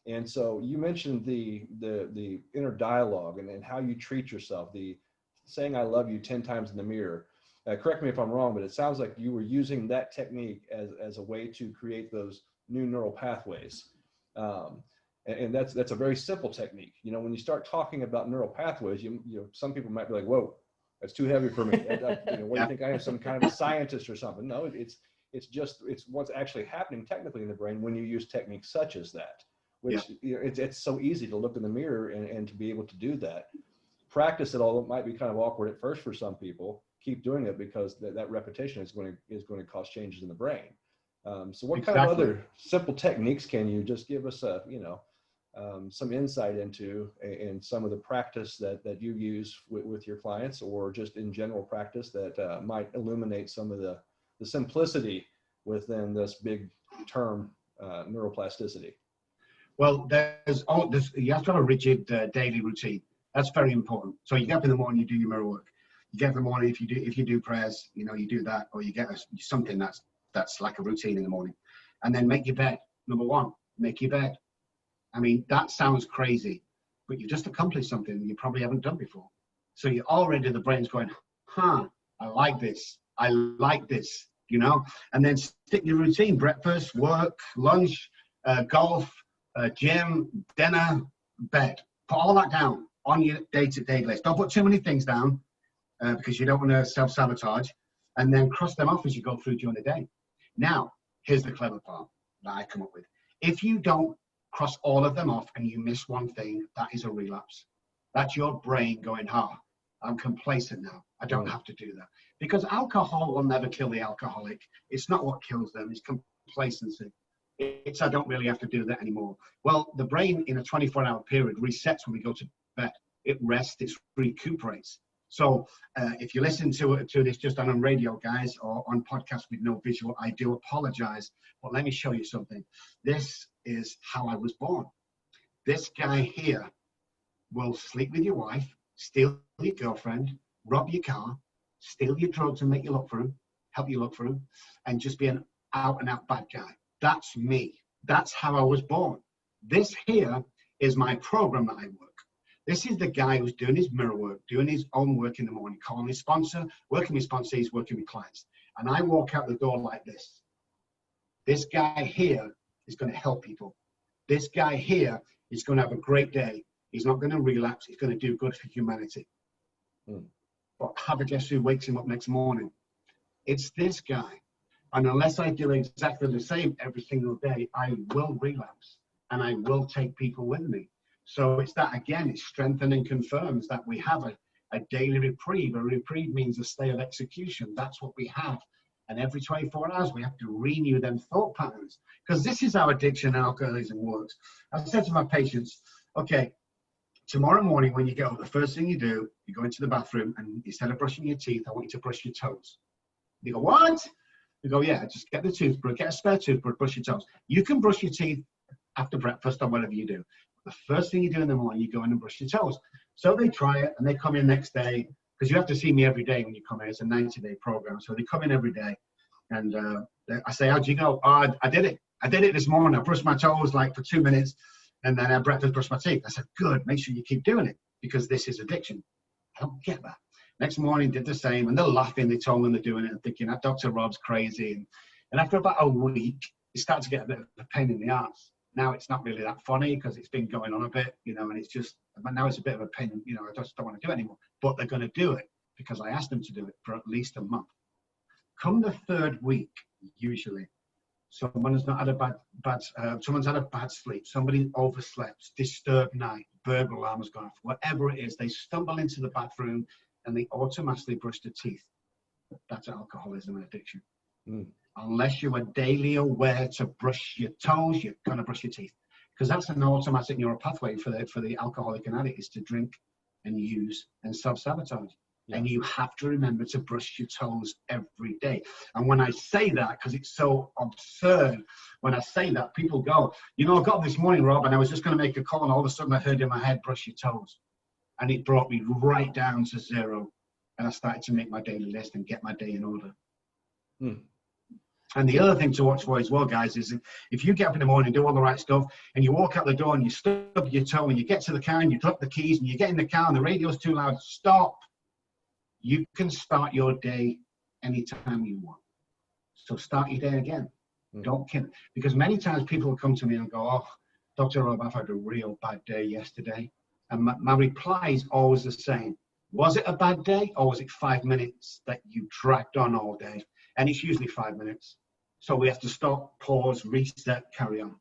And so you mentioned the inner dialogue and how you treat yourself, the saying I love you 10 times in the mirror. Correct me if I'm wrong, but it sounds like you were using that technique as a way to create those new neural pathways. And that's a very simple technique. You know, when you start talking about neural pathways, you know, some people might be like, whoa, that's too heavy for me. You know, what do you think I am, some kind of a scientist or something? No, it's what's actually happening technically in the brain when you use techniques such as that, which you know, it's so easy to look in the mirror and to be able to do that. Practice it, although it might be kind of awkward at first for some people. Keep doing it, because that repetition is going to cause changes in the brain. So what kind of other simple techniques can you just give us some insight into, and some of the practice that you use with your clients, or just in general practice that might illuminate some of the simplicity within this big term, neuroplasticity? Well, you have to have a rigid daily routine. That's very important. So you get up in the morning, you do your mirror work. You get up in the morning, if you do prayers, you know, you do that, or you get something that's like a routine in the morning. And then make your bed. Number one, make your bed. I mean, that sounds crazy, but you just accomplished something you probably haven't done before. So you're already, the brain's going, I like this. I like this, you know? And then stick your routine: breakfast, work, lunch, golf, gym, dinner, bed. Put all that down on your day-to-day list. Don't put too many things down, because you don't want to self-sabotage, and then cross them off as you go through during the day. Now, here's the clever part that I come up with. If you don't cross all of them off and you miss one thing, that is a relapse. That's your brain going, I'm complacent now. I don't have to do that. Because alcohol will never kill the alcoholic. It's not what kills them. It's complacency. It's I don't really have to do that anymore. Well, the brain in a 24-hour period resets when we go to bed. It rests, it recuperates. So if you listen to this just on radio, guys, or on podcast with no visual, I do apologize. But let me show you something. This is how I was born. This guy here will sleep with your wife, steal your girlfriend, rob your car, steal your drugs and make you look for him, help you look for him, and just be an out-and-out bad guy. That's me. That's how I was born. This here is my program that I work. This is the guy who's doing his mirror work, doing his own work in the morning, calling his sponsor, working with sponsees, working with clients. And I walk out the door like this. This guy here is going to help people. This guy here is going to have a great day. He's not going to relapse. He's going to do good for humanity. But have a guess who wakes him up next morning? It's this guy. And unless I do exactly the same every single day, I will relapse, and I will take people with me. So it's that, again, it strengthens and confirms that we have a daily reprieve. A reprieve means a stay of execution. That's what we have. And every 24 hours, we have to renew them thought patterns, because this is how addiction and alcoholism works. I said to my patients, okay, tomorrow morning when you get up, the first thing you do, you go into the bathroom, and instead of brushing your teeth, I want you to brush your toes. You go, what? You go, yeah, just get the toothbrush, get a spare toothbrush, brush your toes. You can brush your teeth after breakfast or whatever you do. The first thing you do in the morning, you go in and brush your toes. So they try it, and they come in next day, because you have to see me every day when you come in. It's a 90-day program. So they come in every day, and I say, how'd you go? Oh, I did it. I did it this morning. I brushed my toes like for 2 minutes, and then I had breakfast, brushed my teeth. I said, good, make sure you keep doing it, because this is addiction. I don't get that. Next morning, did the same, and they're laughing. They told me they're doing it and thinking that Dr. Robb's crazy. And after about a week, it started to get a bit of a pain in the ass. Now it's not really that funny because it's been going on a bit, you know, and it's just, but now it's a bit of a pain, you know, I just don't want to do it anymore. But they're going to do it because I asked them to do it for at least a month. Come the third week, usually, someone's not had someone's had a bad sleep, somebody overslept, disturbed night, burglar alarm has gone off, whatever it is, they stumble into the bathroom and they automatically brush their teeth. That's alcoholism and addiction. Unless you are daily aware to brush your toes, you're going to brush your teeth, because that's an automatic neural pathway for the alcoholic and addict, is to drink and use and self-sabotage. Yeah. And you have to remember to brush your toes every day. And when I say that, because it's so absurd, when I say that, people go, you know, I got up this morning, Rob, and I was just going to make a call, and all of a sudden I heard in my head, brush your toes. And it brought me right down to zero. And I started to make my daily list and get my day in order. And the other thing to watch for as well, guys, is if you get up in the morning, do all the right stuff, and you walk out the door and you stub your toe and you get to the car and you drop the keys and you get in the car and the radio's too loud, stop. You can start your day anytime you want. So start your day again. Don't kill it. Because many times people will come to me and go, oh, Dr. Robb, I've had a real bad day yesterday. And my reply is always the same. Was it a bad day, or was it 5 minutes that you dragged on all day? And it's usually 5 minutes. So we have to stop, pause, reset, carry on.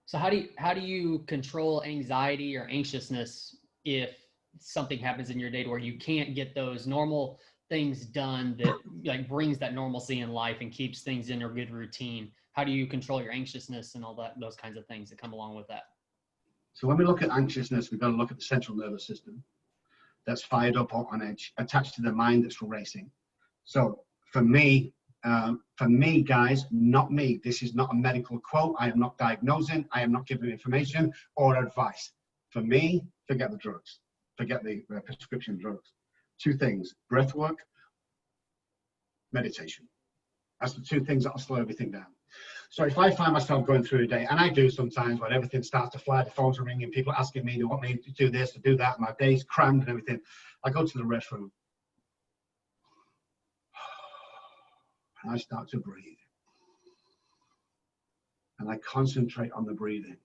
So how do you control anxiety or anxiousness if something happens in your day where you can't get those normal things done that like brings that normalcy in life and keeps things in a good routine? How do you control your anxiousness and all that, those kinds of things that come along with that? So when we look at anxiousness, we've got to look at the central nervous system that's fired up or on edge, attached to the mind that's racing. So for me, guys, not me. This is not a medical quote. I am not diagnosing. I am not giving information or advice. For me, forget the drugs. Forget the prescription drugs. Two things: breath work, meditation. That's the two things that'll slow everything down. So if I find myself going through a day, and I do sometimes, when everything starts to fly, the phones are ringing, people are asking me, they want me to do this, to do that, my day's crammed and everything, I go to the restroom. And I start to breathe. And I concentrate on the breathing.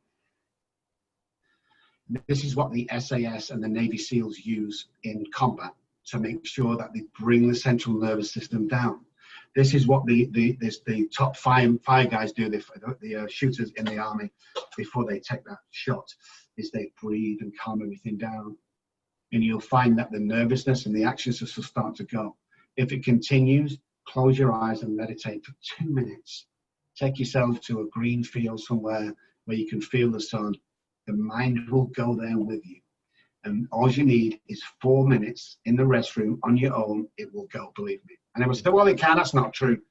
This is what the SAS and the Navy SEALs use in combat to make sure that they bring the central nervous system down. This is what the top fire guys do, the shooters in the army, before they take that shot, is they breathe and calm everything down. And you'll find that the nervousness and the actions will start to go. If it continues, close your eyes and meditate for 2 minutes. Take yourself to a green field somewhere where you can feel the sun. The mind will go there with you. And all you need is 4 minutes in the restroom on your own. It will go, believe me. And everyone said, well, it can. That's not true.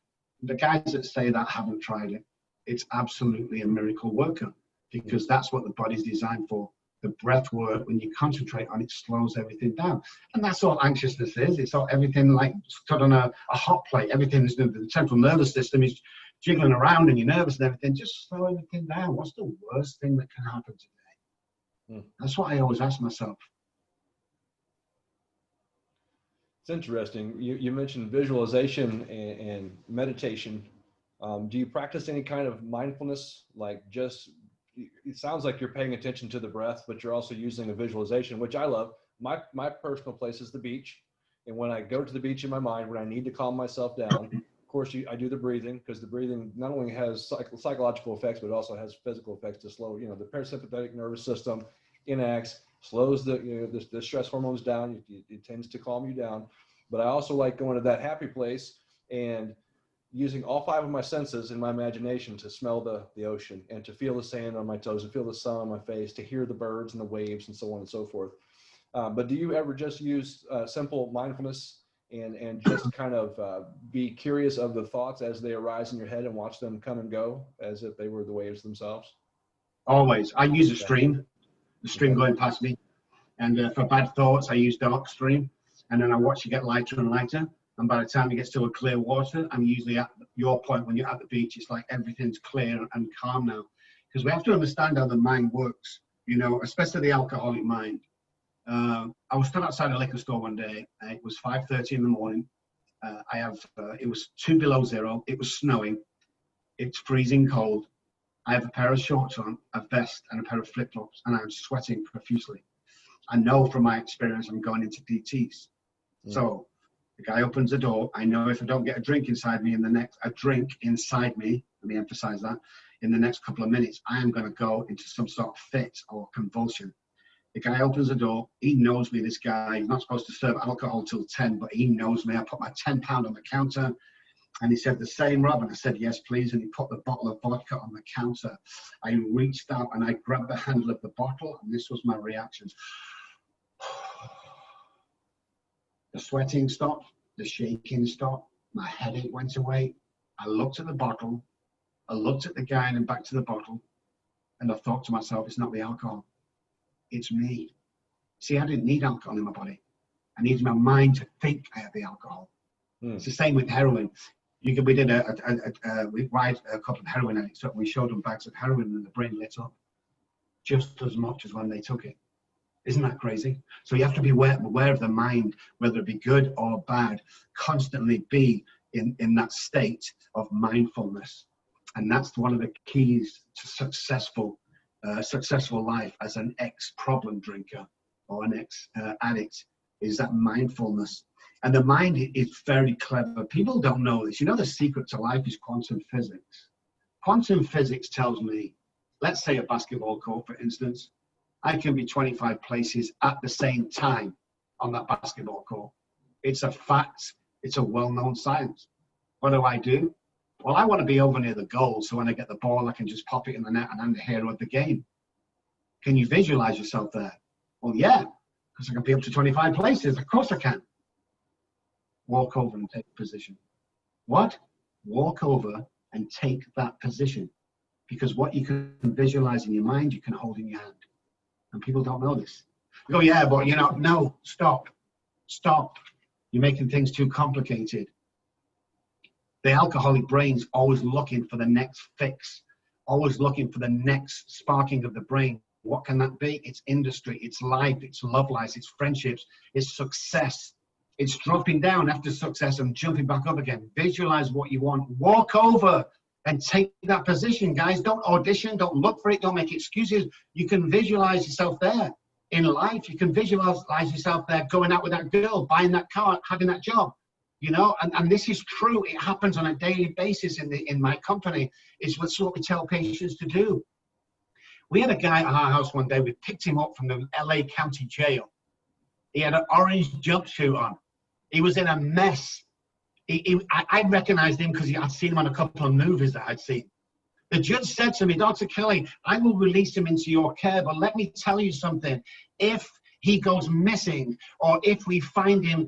The guys that say that haven't tried it. It's absolutely a miracle worker, because that's what the body's designed for. The breath work, when you concentrate on it, slows everything down. And that's all anxiousness is. It's all everything like put on a hot plate. Everything's the central nervous system is jiggling around and you're nervous and everything. Just slow everything down. What's the worst thing that can happen today? That's what I always ask myself. It's interesting. You mentioned visualization and meditation. Do you practice any kind of mindfulness? Like just, it sounds like you're paying attention to the breath, but you're also using a visualization, which I love. My personal place is the beach. And when I go to the beach in my mind, when I need to calm myself down, of course, I do the breathing, because the breathing not only has psychological effects, but it also has physical effects to slow, the parasympathetic nervous system enacts, slows the stress hormones down. It tends to calm you down. But I also like going to that happy place and using all 5 of my senses in my imagination to smell the ocean and to feel the sand on my toes, to feel the sun on my face, to hear the birds and the waves and so on and so forth. But do you ever just use simple mindfulness and just kind of be curious of the thoughts as they arise in your head and watch them come and go as if they were the waves themselves? Always. I use a stream. The stream going past me, and for bad thoughts I use dark stream, and then I watch it get lighter and lighter, And by the time he gets to a clear water, I'm usually at your point when you're at the beach. It's like everything's clear and calm now. Because we have to understand how the mind works, you know, especially the alcoholic mind. I was stood outside a liquor store one day. It was 5:30 in the morning. It was 2 below zero. It was snowing. It's freezing cold. I have a pair of shorts on, a vest, and a pair of flip-flops, and I'm sweating profusely. I know from my experience I'm going into DTs. So the guy opens the door. I know if I don't get a drink inside me let me emphasize that, in the next couple of minutes, I am going to go into some sort of fit or convulsion. The guy opens the door. He knows me, this guy. He's not supposed to serve alcohol till 10, but he knows me. I put my £10 on the counter, and he said, "The same, Rob?" And I said, "Yes, please." And he put the bottle of vodka on the counter. I reached out and I grabbed the handle of the bottle, and this was my reaction. The sweating stopped. The shaking stopped. My headache went away. I looked at the bottle. I looked at the guy and then back to the bottle. And I thought to myself, it's not the alcohol. It's me. See, I didn't need alcohol in my body. I needed my mind to think I had the alcohol. It's the same with heroin. We ride a couple of heroin addicts up. We showed them bags of heroin and the brain lit up just as much as when they took it. Isn't that crazy? So you have to be aware of the mind, whether it be good or bad, constantly be in that state of mindfulness. And that's one of the keys to successful life as an ex-problem drinker or an ex-addict, is that mindfulness. And the mind is very clever. People don't know this. You know, the secret to life is quantum physics. Quantum physics tells me, let's say a basketball court, for instance, I can be 25 places at the same time on that basketball court. It's a fact. It's a well-known science. What do? Well, I want to be over near the goal, so when I get the ball, I can just pop it in the net and I'm the hero of the game. Can you visualize yourself there? Well, yeah, because I can be up to 25 places. Of course I can. Walk over and take a position. What? Walk over and take that position. Because what you can visualize in your mind, you can hold in your hand. And people don't know this. They go, yeah, but no, stop. You're making things too complicated. The alcoholic brain's always looking for the next fix, always looking for the next sparking of the brain. What can that be? It's industry, it's life, it's love lives, it's friendships, it's success. It's dropping down after success and jumping back up again. Visualize what you want. Walk over and take that position, guys. Don't audition, don't look for it, don't make excuses. You can visualize yourself there. In life, you can visualize yourself there, going out with that girl, buying that car, having that job. You know, and this is true. It happens on a daily basis in my company. It's what we tell patients to do. We had a guy at our house one day. We picked him up from the LA County Jail. He had an orange jumpsuit on. He was in a mess. I recognized him because I'd seen him on a couple of movies that I'd seen. The judge said to me, "Dr. Kelly, I will release him into your care, but let me tell you something. If he goes missing, or if we find him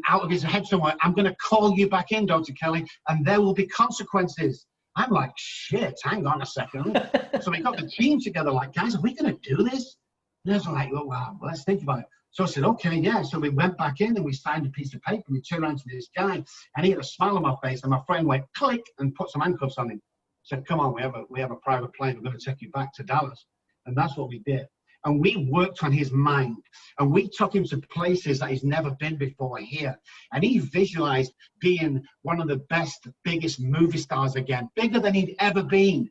out of his head somewhere, I'm going to call you back in, Dr. Kelly, and there will be consequences." I'm like, shit, hang on a second. So we got the team together, like, guys, are we going to do this? And I was like, oh, wow, well, let's think about it. So I said, okay, yeah. So we went back in and we signed a piece of paper. We turned around to this guy, and he had a smile on my face, and my friend went click and put some handcuffs on him. Said, come on, we have a private plane. We're going to take you back to Dallas. And that's what we did. And we worked on his mind, and we took him to places that he's never been before here. And he visualized being one of the best, biggest movie stars again, bigger than he'd ever been,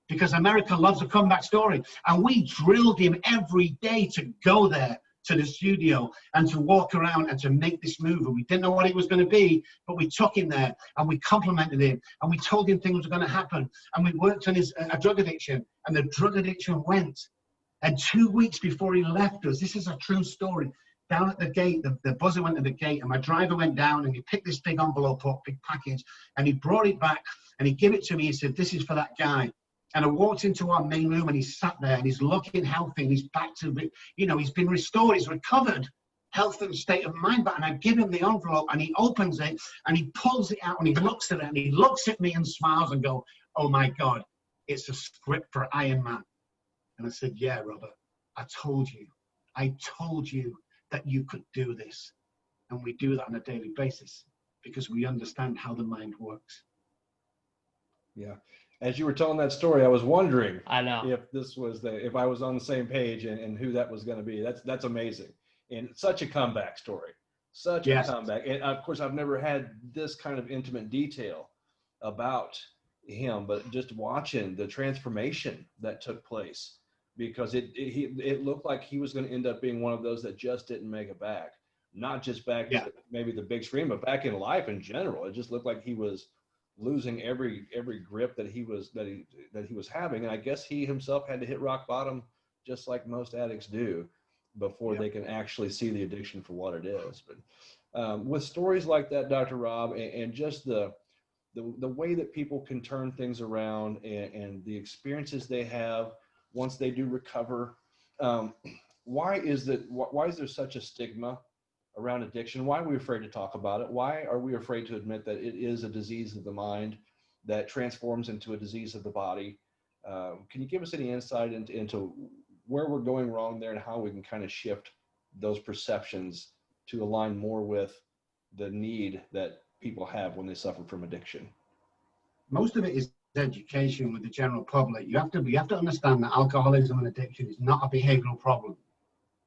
because America loves a comeback story. And we drilled him every day to go there to the studio and to walk around and to make this movie. We didn't know what it was going to be, but we took him there and we complimented him and we told him things were going to happen. And we worked on his drug addiction, and the drug addiction went. And 2 weeks before he left us, this is a true story, down at the gate, the buzzer went to the gate, and my driver went down and he picked this big envelope up, big package, and he brought it back and he gave it to me. He said, "This is for that guy." And I walked into our main room and he sat there and he's looking healthy and he's back to, he's been restored, he's recovered, health and state of mind back. And I give him the envelope and he opens it and he pulls it out and he looks at it and he looks at me and smiles and go, "Oh my God, it's a script for Iron Man." And I said, "Yeah, Robert, I told you that you could do this." And we do that on a daily basis. because we understand how the mind works. Yeah. As you were telling that story, I was wondering if this was if I was on the same page and who that was going to be. That's amazing. And such a comeback story, such a comeback. And of course, I've never had this kind of intimate detail about him, but just watching the transformation that took place, because it looked like he was going to end up being one of those that just didn't make it back. Not just back to maybe the big screen, but back in life in general. It just looked like he was losing every grip that he was having. And I guess he himself had to hit rock bottom, just like most addicts do, before they can actually see the addiction for what it is. But with stories like that, Dr. Robb, and just the way that people can turn things around, and the experiences they have once they do recover, why is there such a stigma around addiction? Why are we afraid to talk about it? Why are we afraid to admit that it is a disease of the mind that transforms into a disease of the body? Can you give us any insight into where we're going wrong there, and how we can kind of shift those perceptions to align more with the need that people have when they suffer from addiction? Most of it is education with the general public. You have to understand that alcoholism and addiction is not a behavioral problem.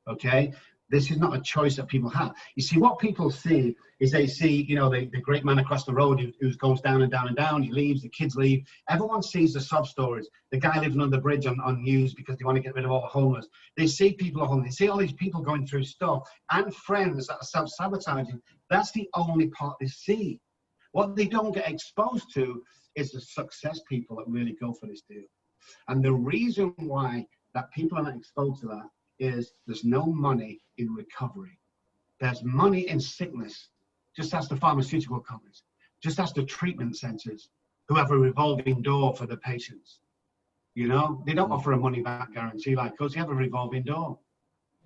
Okay? This is not a choice that people have. You see, what people see is they see, the great man across the road who goes down and down and down. He leaves, the kids leave. Everyone sees the sob stories. The guy living on the bridge on news because they want to get rid of all the homeless. They see people at home. They see all these people going through stuff, and friends that are self-sabotaging. That's the only part they see. What they don't get exposed to is the success people that really go for this deal. And the reason why that people are not exposed to that is there's no money in recovery. There's money in sickness. Just ask the pharmaceutical companies. Just ask the treatment centers who have a revolving door for the patients. They don't offer a money back guarantee like us. They have a revolving door.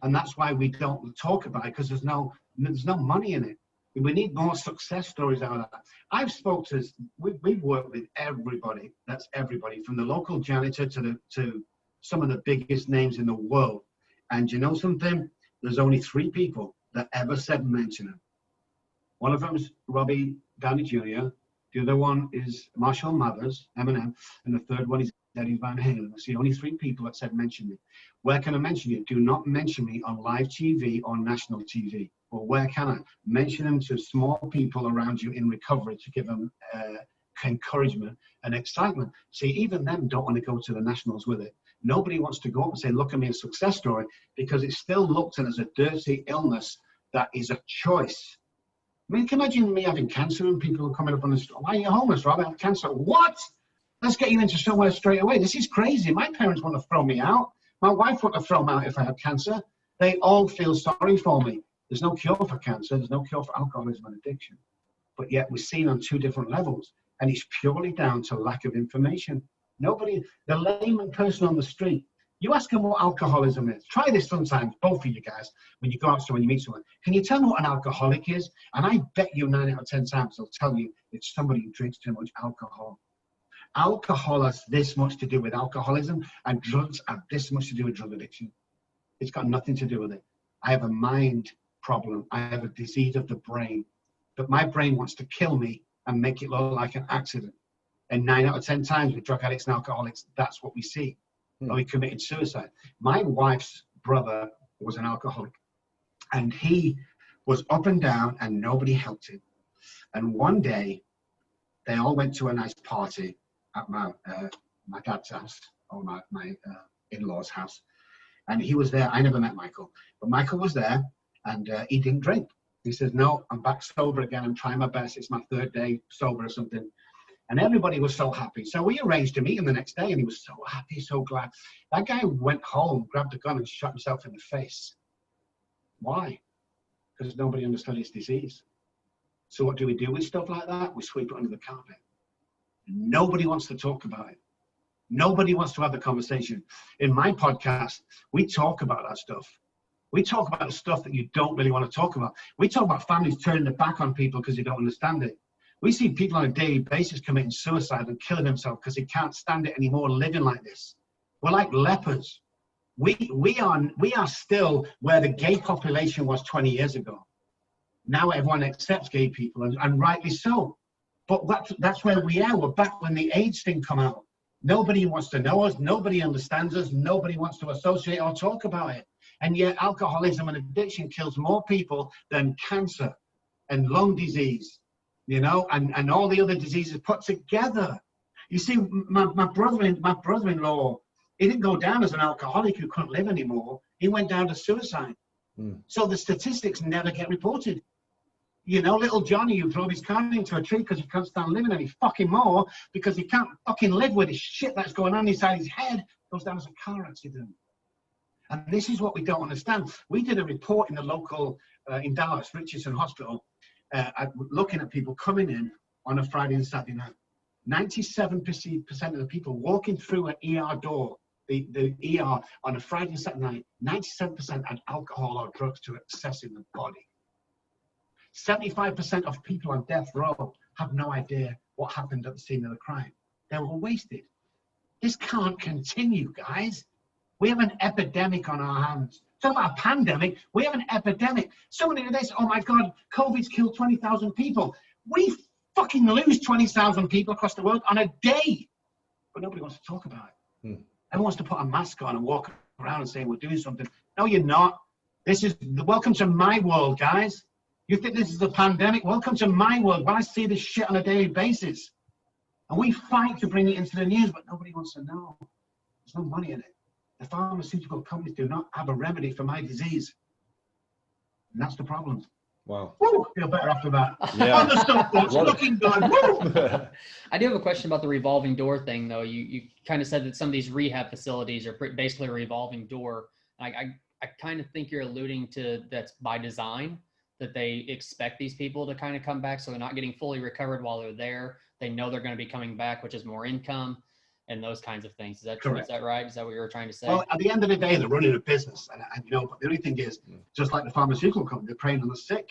And that's why we don't talk about it, because there's no money in it. We need more success stories out of that. We've worked with everybody. That's everybody from the local janitor to some of the biggest names in the world. And you know something? There's only 3 people that ever said mention him. One of them is Robbie Downey Jr. The other one is Marshall Mathers, Eminem. And the third one is Eddie Van Halen. That's the only 3 people that said mention me. Where can I mention you? Do not mention me on live TV or national TV. Or where can I? Mention them to small people around you in recovery to give them encouragement and excitement. See, even them don't want to go to the nationals with it. Nobody wants to go up and say, look at me, a success story, because it's still looked at as a dirty illness that is a choice. I mean, can you imagine me having cancer and people are coming up on the street? Why are you homeless, Rob? I have cancer. What? Let's get you into somewhere straight away. This is crazy. My parents want to throw me out. My wife would have thrown me out if I had cancer. They all feel sorry for me. There's no cure for cancer. There's no cure for alcoholism and addiction. But yet we're seen on 2 different levels. And it's purely down to lack of information. Nobody, the layman person on the street, you ask them what alcoholism is. Try this sometimes, both of you guys, when you go out, when you meet someone. Can you tell me what an alcoholic is? And I bet you 9 out of 10 times they'll tell you it's somebody who drinks too much alcohol. Alcohol has this much to do with alcoholism, and drugs have this much to do with drug addiction. It's got nothing to do with it. I have a mind problem. I have a disease of the brain. But my brain wants to kill me and make it look like an accident. And 9 out of 10 times with drug addicts and alcoholics, that's what we see. Or he committed suicide. My wife's brother was an alcoholic, and he was up and down, and nobody helped him. And one day, they all went to a nice party at my dad's house, or my in-laws' house. And he was there. I never met Michael, but Michael was there, and he didn't drink. He says, no, I'm back sober again. I'm trying my best. It's my 3rd day sober or something. And everybody was so happy. So we arranged to meet him the next day, and he was so happy, so glad. That guy went home, grabbed a gun, and shot himself in the face. Why? Because nobody understood his disease. So what do we do with stuff like that? We sweep it under the carpet. Nobody wants to talk about it. Nobody wants to have the conversation. In my podcast, we talk about that stuff. We talk about the stuff that you don't really want to talk about. We talk about families turning their back on people because they don't understand it. We see people on a daily basis committing suicide and killing themselves because they can't stand it anymore living like this. We're like lepers. We are still where the gay population was 20 years ago. Now everyone accepts gay people, and rightly so. But that's where we are. We're back when the AIDS thing come out. Nobody wants to know us. Nobody understands us. Nobody wants to associate or talk about it. And yet alcoholism and addiction kills more people than cancer and lung disease, you know, and all the other diseases put together. You see, my brother-in-law, he didn't go down as an alcoholic who couldn't live anymore. He went down to suicide. So the statistics never get reported. You know, little Johnny who drove his car into a tree because he can't stand living any fucking more because he can't fucking live with the shit that's going on inside his head, goes down as a car accident. And this is what we don't understand. We did a report in the local, in Dallas, Richardson Hospital, looking at people coming in on a Friday and Saturday night. 97% of the people walking through an ER door, the ER on a Friday and Saturday night, 97% had alcohol or drugs to excess in the body. 75% of people on death row have no idea what happened at the scene of the crime. They were wasted. This can't continue, guys. We have an epidemic on our hands. Talk about a pandemic, we have an epidemic. Somebody today said, oh my God, COVID's killed 20,000 people. We fucking lose 20,000 people across the world on a day. But nobody wants to talk about it. Everyone wants to put a mask on and walk around and say we're doing something. No, you're not. This is, welcome to my world, guys. You think this is a pandemic? Welcome to my world. Where I see this shit on a daily basis. And we fight to bring it into the news, but nobody wants to know. There's no money in it. The pharmaceutical companies do not have a remedy for my disease. And that's the problem. Wow. Woo, feel better after that. Yeah. Understood, looking good. Woo. I do have a question about the revolving door thing, though. You kind of said that some of these rehab facilities are basically a revolving door. I kind of think you're alluding to that's by design, that they expect these people to kind of come back, so they're not getting fully recovered while they're there. They know they're going to be coming back, which is more income and those kinds of things. Is that true? Is that right? Is that what you were trying to say? Well, at the end of the day, they're running a business, and you know, but the only thing is, just like the pharmaceutical company, they're preying on the sick.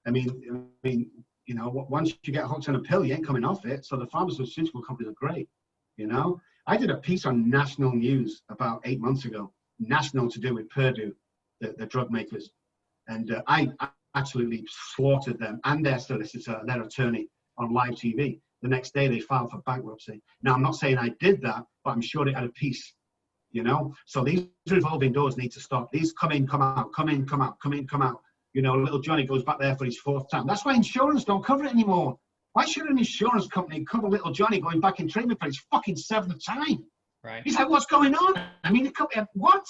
I mean, you know, once you get hooked on a pill, you ain't coming off it. So the pharmaceutical companies are great. You know, I did a piece on national news about 8 months ago, national, to do with Purdue, the drug makers, and I absolutely slaughtered them and their solicitor, their attorney, on live TV. The next day they filed for bankruptcy. Now, I'm not saying I did that, but I'm sure it had a piece, you know? So these revolving doors need to stop. These come in, come out, come in, come out, come in, come out. You know, little Johnny goes back there for his 4th time. That's why insurance don't cover it anymore. Why should an insurance company cover little Johnny going back in treatment for his fucking 7th time? Right. He's like, what's going on? I mean, what?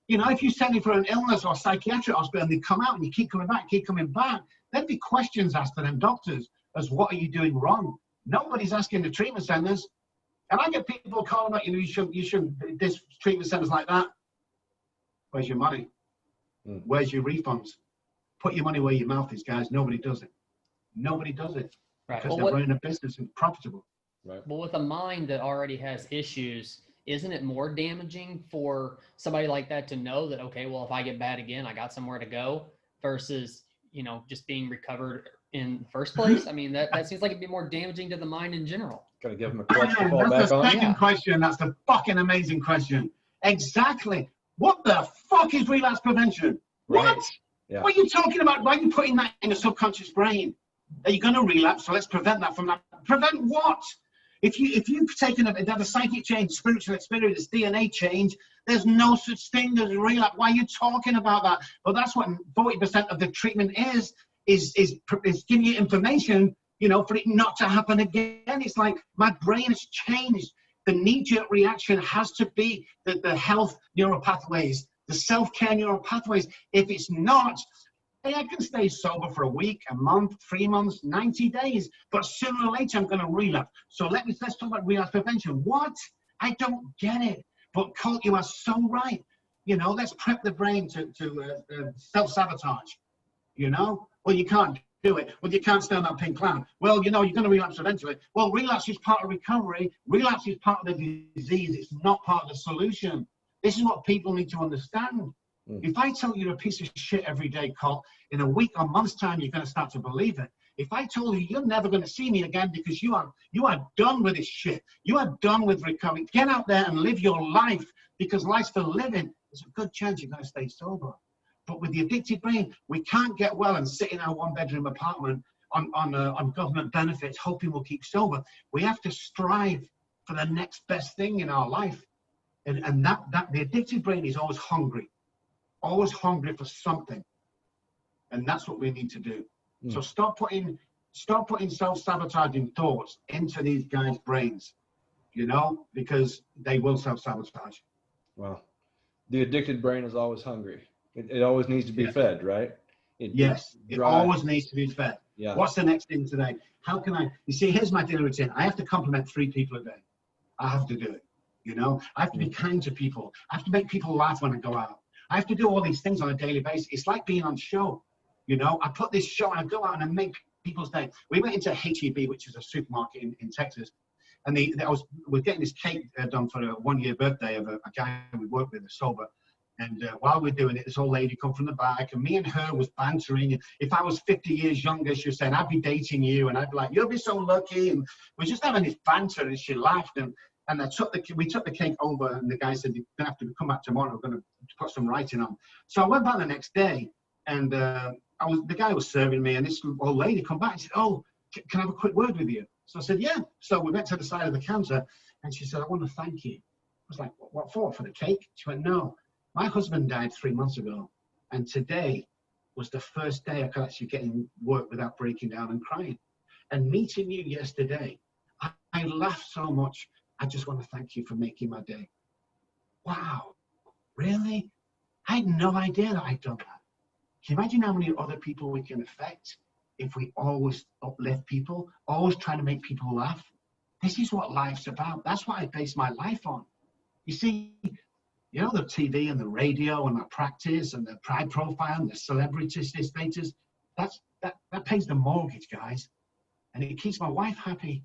You know, if you send him for an illness or psychiatric hospital and they come out and you keep coming back, there'd be questions asked to them doctors as what are you doing wrong? Nobody's asking the treatment centers. And I get people calling out, you know, you shouldn't, this treatment centers like that. Where's your money? Where's your refunds? Put your money where your mouth is, guys. Nobody does it. Nobody does it. Right. Because they're running a business and profitable. Right. Well, with a mind that already has issues, isn't it more damaging for somebody like that to know that, okay, well, if I get bad again, I got somewhere to go, versus, you know, just being recovered in the first place? I mean, that seems like it'd be more damaging to the mind in general. Gotta give them a crutch to fall back That's the on. second question. That's the fucking amazing question. Exactly. What the fuck is relapse prevention? Right. What? Yeah. What are you talking about? Why are you putting that in the subconscious brain? Are you going to relapse? So let's prevent that from that. Prevent what? If you've taken a psychic change, spiritual experience, DNA change, there's no such thing as relapse. Why are you talking about that? Well, that's what 40% of the treatment is giving you information, you know, for it not to happen again. It's like my brain has changed. The knee-jerk reaction has to be the health neuropathways, the self-care neuropathways. If it's not, hey, I can stay sober for a week, a month, 3 months, 90 days, but sooner or later I'm going to relapse. So let's talk about relapse prevention. What? I don't get it. But Colt, you are so right. You know, let's prep the brain to self-sabotage. You know, well, you can't do it. Well, you can't stand that pink clown. Well, you know, you're going to relapse eventually. Well, relapse is part of recovery. Relapse is part of the disease. It's not part of the solution. This is what people need to understand. If I tell you a piece of shit every day, Colt, in a week or month's time, you're going to start to believe it. If I told you you're never going to see me again because you are done with this shit, you are done with recovery, get out there and live your life, because life's for living. There's a good chance you're going to stay sober. But with the addicted brain, we can't get well and sit in our one-bedroom apartment on government benefits, hoping we'll keep sober. We have to strive for the next best thing in our life. And that the addicted brain is always hungry for something. And that's what we need to do. So stop putting self-sabotaging thoughts into these guys' brains, because they will self-sabotage. Well, the addicted brain is always hungry. It always needs to be fed, right? It always needs to be fed. Yeah. What's the next thing today? How can you see, here's my daily routine. I have to compliment 3 people a day. I have to do it. I have to be kind to people. I have to make people laugh when I go out. I have to do all these things on a daily basis. It's like being on show. I put this show and I go out and I make people's day. We went into HEB, which is a supermarket in Texas, and we're getting this cake done for a 1-year birthday of a guy we work with, a sober. And while we're doing it, this old lady come from the back, and me and her was bantering. If I was 50 years younger, she was saying, I'd be dating you, and I'd be like, you'll be so lucky. And we're just having this banter, and she laughed. And we took the cake over, and the guy said, you're going to have to come back tomorrow. We're going to put some writing on. So I went back the next day, and the guy was serving me, and this old lady come back and said, oh, can I have a quick word with you? So I said, yeah. So we went to the side of the counter, and she said, I want to thank you. I was like, what for? For the cake? She went, no. My husband died 3 months ago, and today was the first day I could actually get in work without breaking down and crying. And meeting you yesterday, I laughed so much. I just want to thank you for making my day. Wow, really? I had no idea that I'd done that. Can you imagine how many other people we can affect if we always uplift people, always trying to make people laugh? This is what life's about. That's what I base my life on. You see, the TV and the radio and the practice and the pride profile and the celebrity status, that pays the mortgage, guys. And it keeps my wife happy.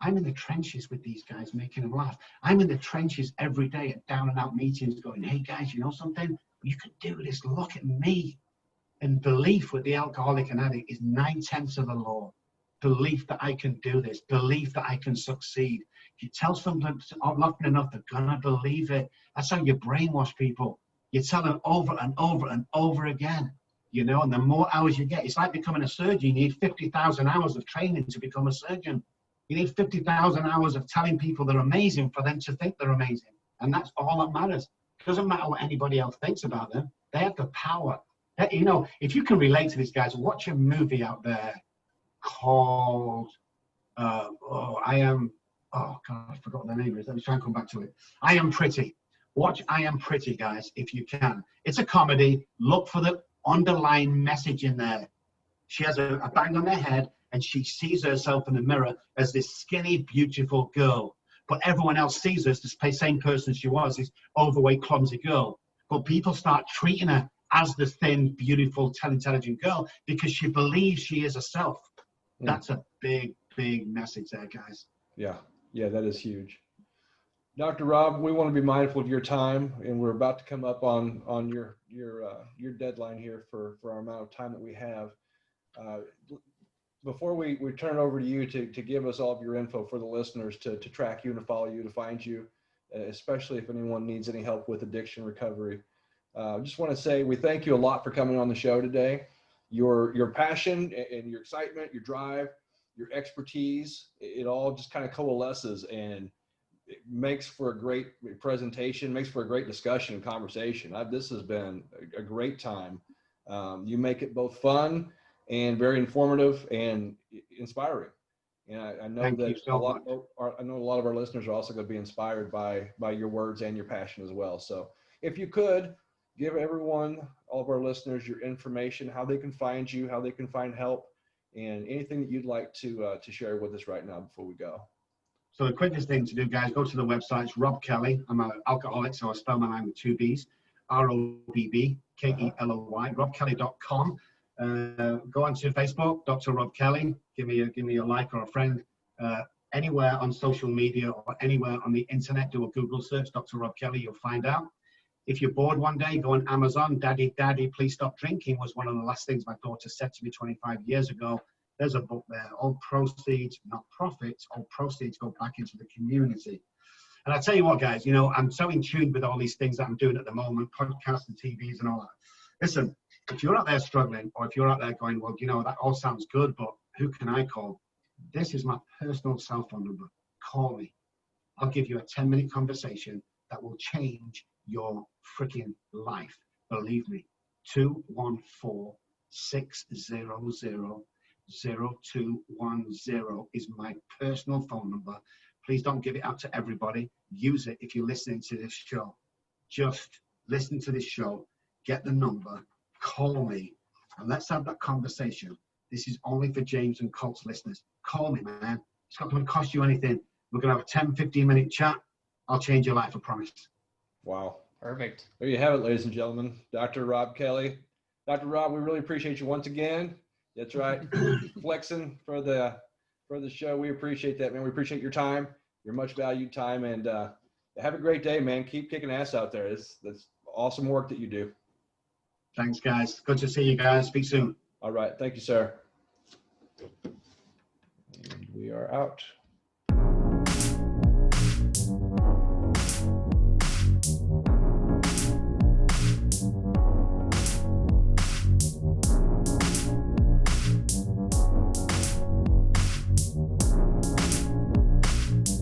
I'm in the trenches with these guys, making them laugh. I'm in the trenches every day at down and out meetings going, hey guys, you know something? You can do this, look at me. And belief with the alcoholic and addict is 9/10 of the law. Belief that I can do this, belief that I can succeed. If you tell someone often enough, they're gonna believe it. That's how you brainwash people. You tell them over and over and over again, and the more hours you get, it's like becoming a surgeon. You need 50,000 hours of training to become a surgeon. You need 50,000 hours of telling people they're amazing for them to think they're amazing. And that's all that matters. It doesn't matter what anybody else thinks about them. They have the power. If you can relate to these guys, watch a movie out there called, I've forgotten the name of it. Let me try and come back to it. I Am Pretty. Watch I Am Pretty, guys, if you can. It's a comedy. Look for the underlying message in there. She has a bang on her head, and she sees herself in the mirror as this skinny, beautiful girl. But everyone else sees her as the same person she was, this overweight, clumsy girl. But people start treating her as the thin, beautiful, intelligent girl because she believes she is herself. That's a big, big message there, guys. Yeah, that is huge. Dr. Robb, we want to be mindful of your time, and we're about to come up on your deadline here for our amount of time that we have. Before we turn it over to you to give us all of your info for the listeners to track you and to follow you, to find you, especially if anyone needs any help with addiction recovery. I just want to say we thank you a lot for coming on the show today. Your passion and your excitement, your drive, your expertise, it all just kind of coalesces and it makes for a great presentation, makes for a great discussion and conversation. This has been a great time. You make it both fun and very informative and inspiring. And I know that I know a lot of our listeners are also going to be inspired by your words and your passion as well. So if you could give everyone, all of our listeners, your information, how they can find you, how they can find help, and anything that you'd like to share with us right now before we go. So the quickest thing to do, guys, go to the website. It's Robb Kelly. I'm an alcoholic, so I spell my name with 2 B's. ROBB KELLY, robbkelly.com. Go onto Facebook, Dr. Robb Kelly. Give me a like or a friend. Anywhere on social media or anywhere on the internet, do a Google search, Dr. Robb Kelly, you'll find out. If you're bored one day, go on Amazon. Daddy, please stop drinking was one of the last things my daughter said to me 25 years ago. There's a book there. All proceeds, not profits, all proceeds go back into the community. And I tell you what, guys, I'm so in tune with all these things that I'm doing at the moment, podcasts and TVs and all that. Listen, if you're out there struggling, or if you're out there going, well, you know, that all sounds good, but who can I call? This is my personal cell phone number. Call me. I'll give you a 10-minute conversation that will change your freaking life. Believe me. 214-600-0210 is my personal phone number. Please don't give it out to everybody. Use it if you're listening to this show. Just listen to this show, get the number, call me, and let's have that conversation. This is only for James and Colt's listeners. Call me, man. It's not going to cost you anything. We're going to have a 10, 15-minute chat. I'll change your life, I promise. Wow. Perfect. There you have it, ladies and gentlemen. Dr. Robb Kelly. Dr. Robb, we really appreciate you once again. That's right. Flexing for the show. We appreciate that, man. We appreciate your time, your much valued time, and have a great day, man. Keep kicking ass out there. That's awesome work that you do. Thanks, guys. Good to see you guys. Speak soon. All right. Thank you, sir. And we are out.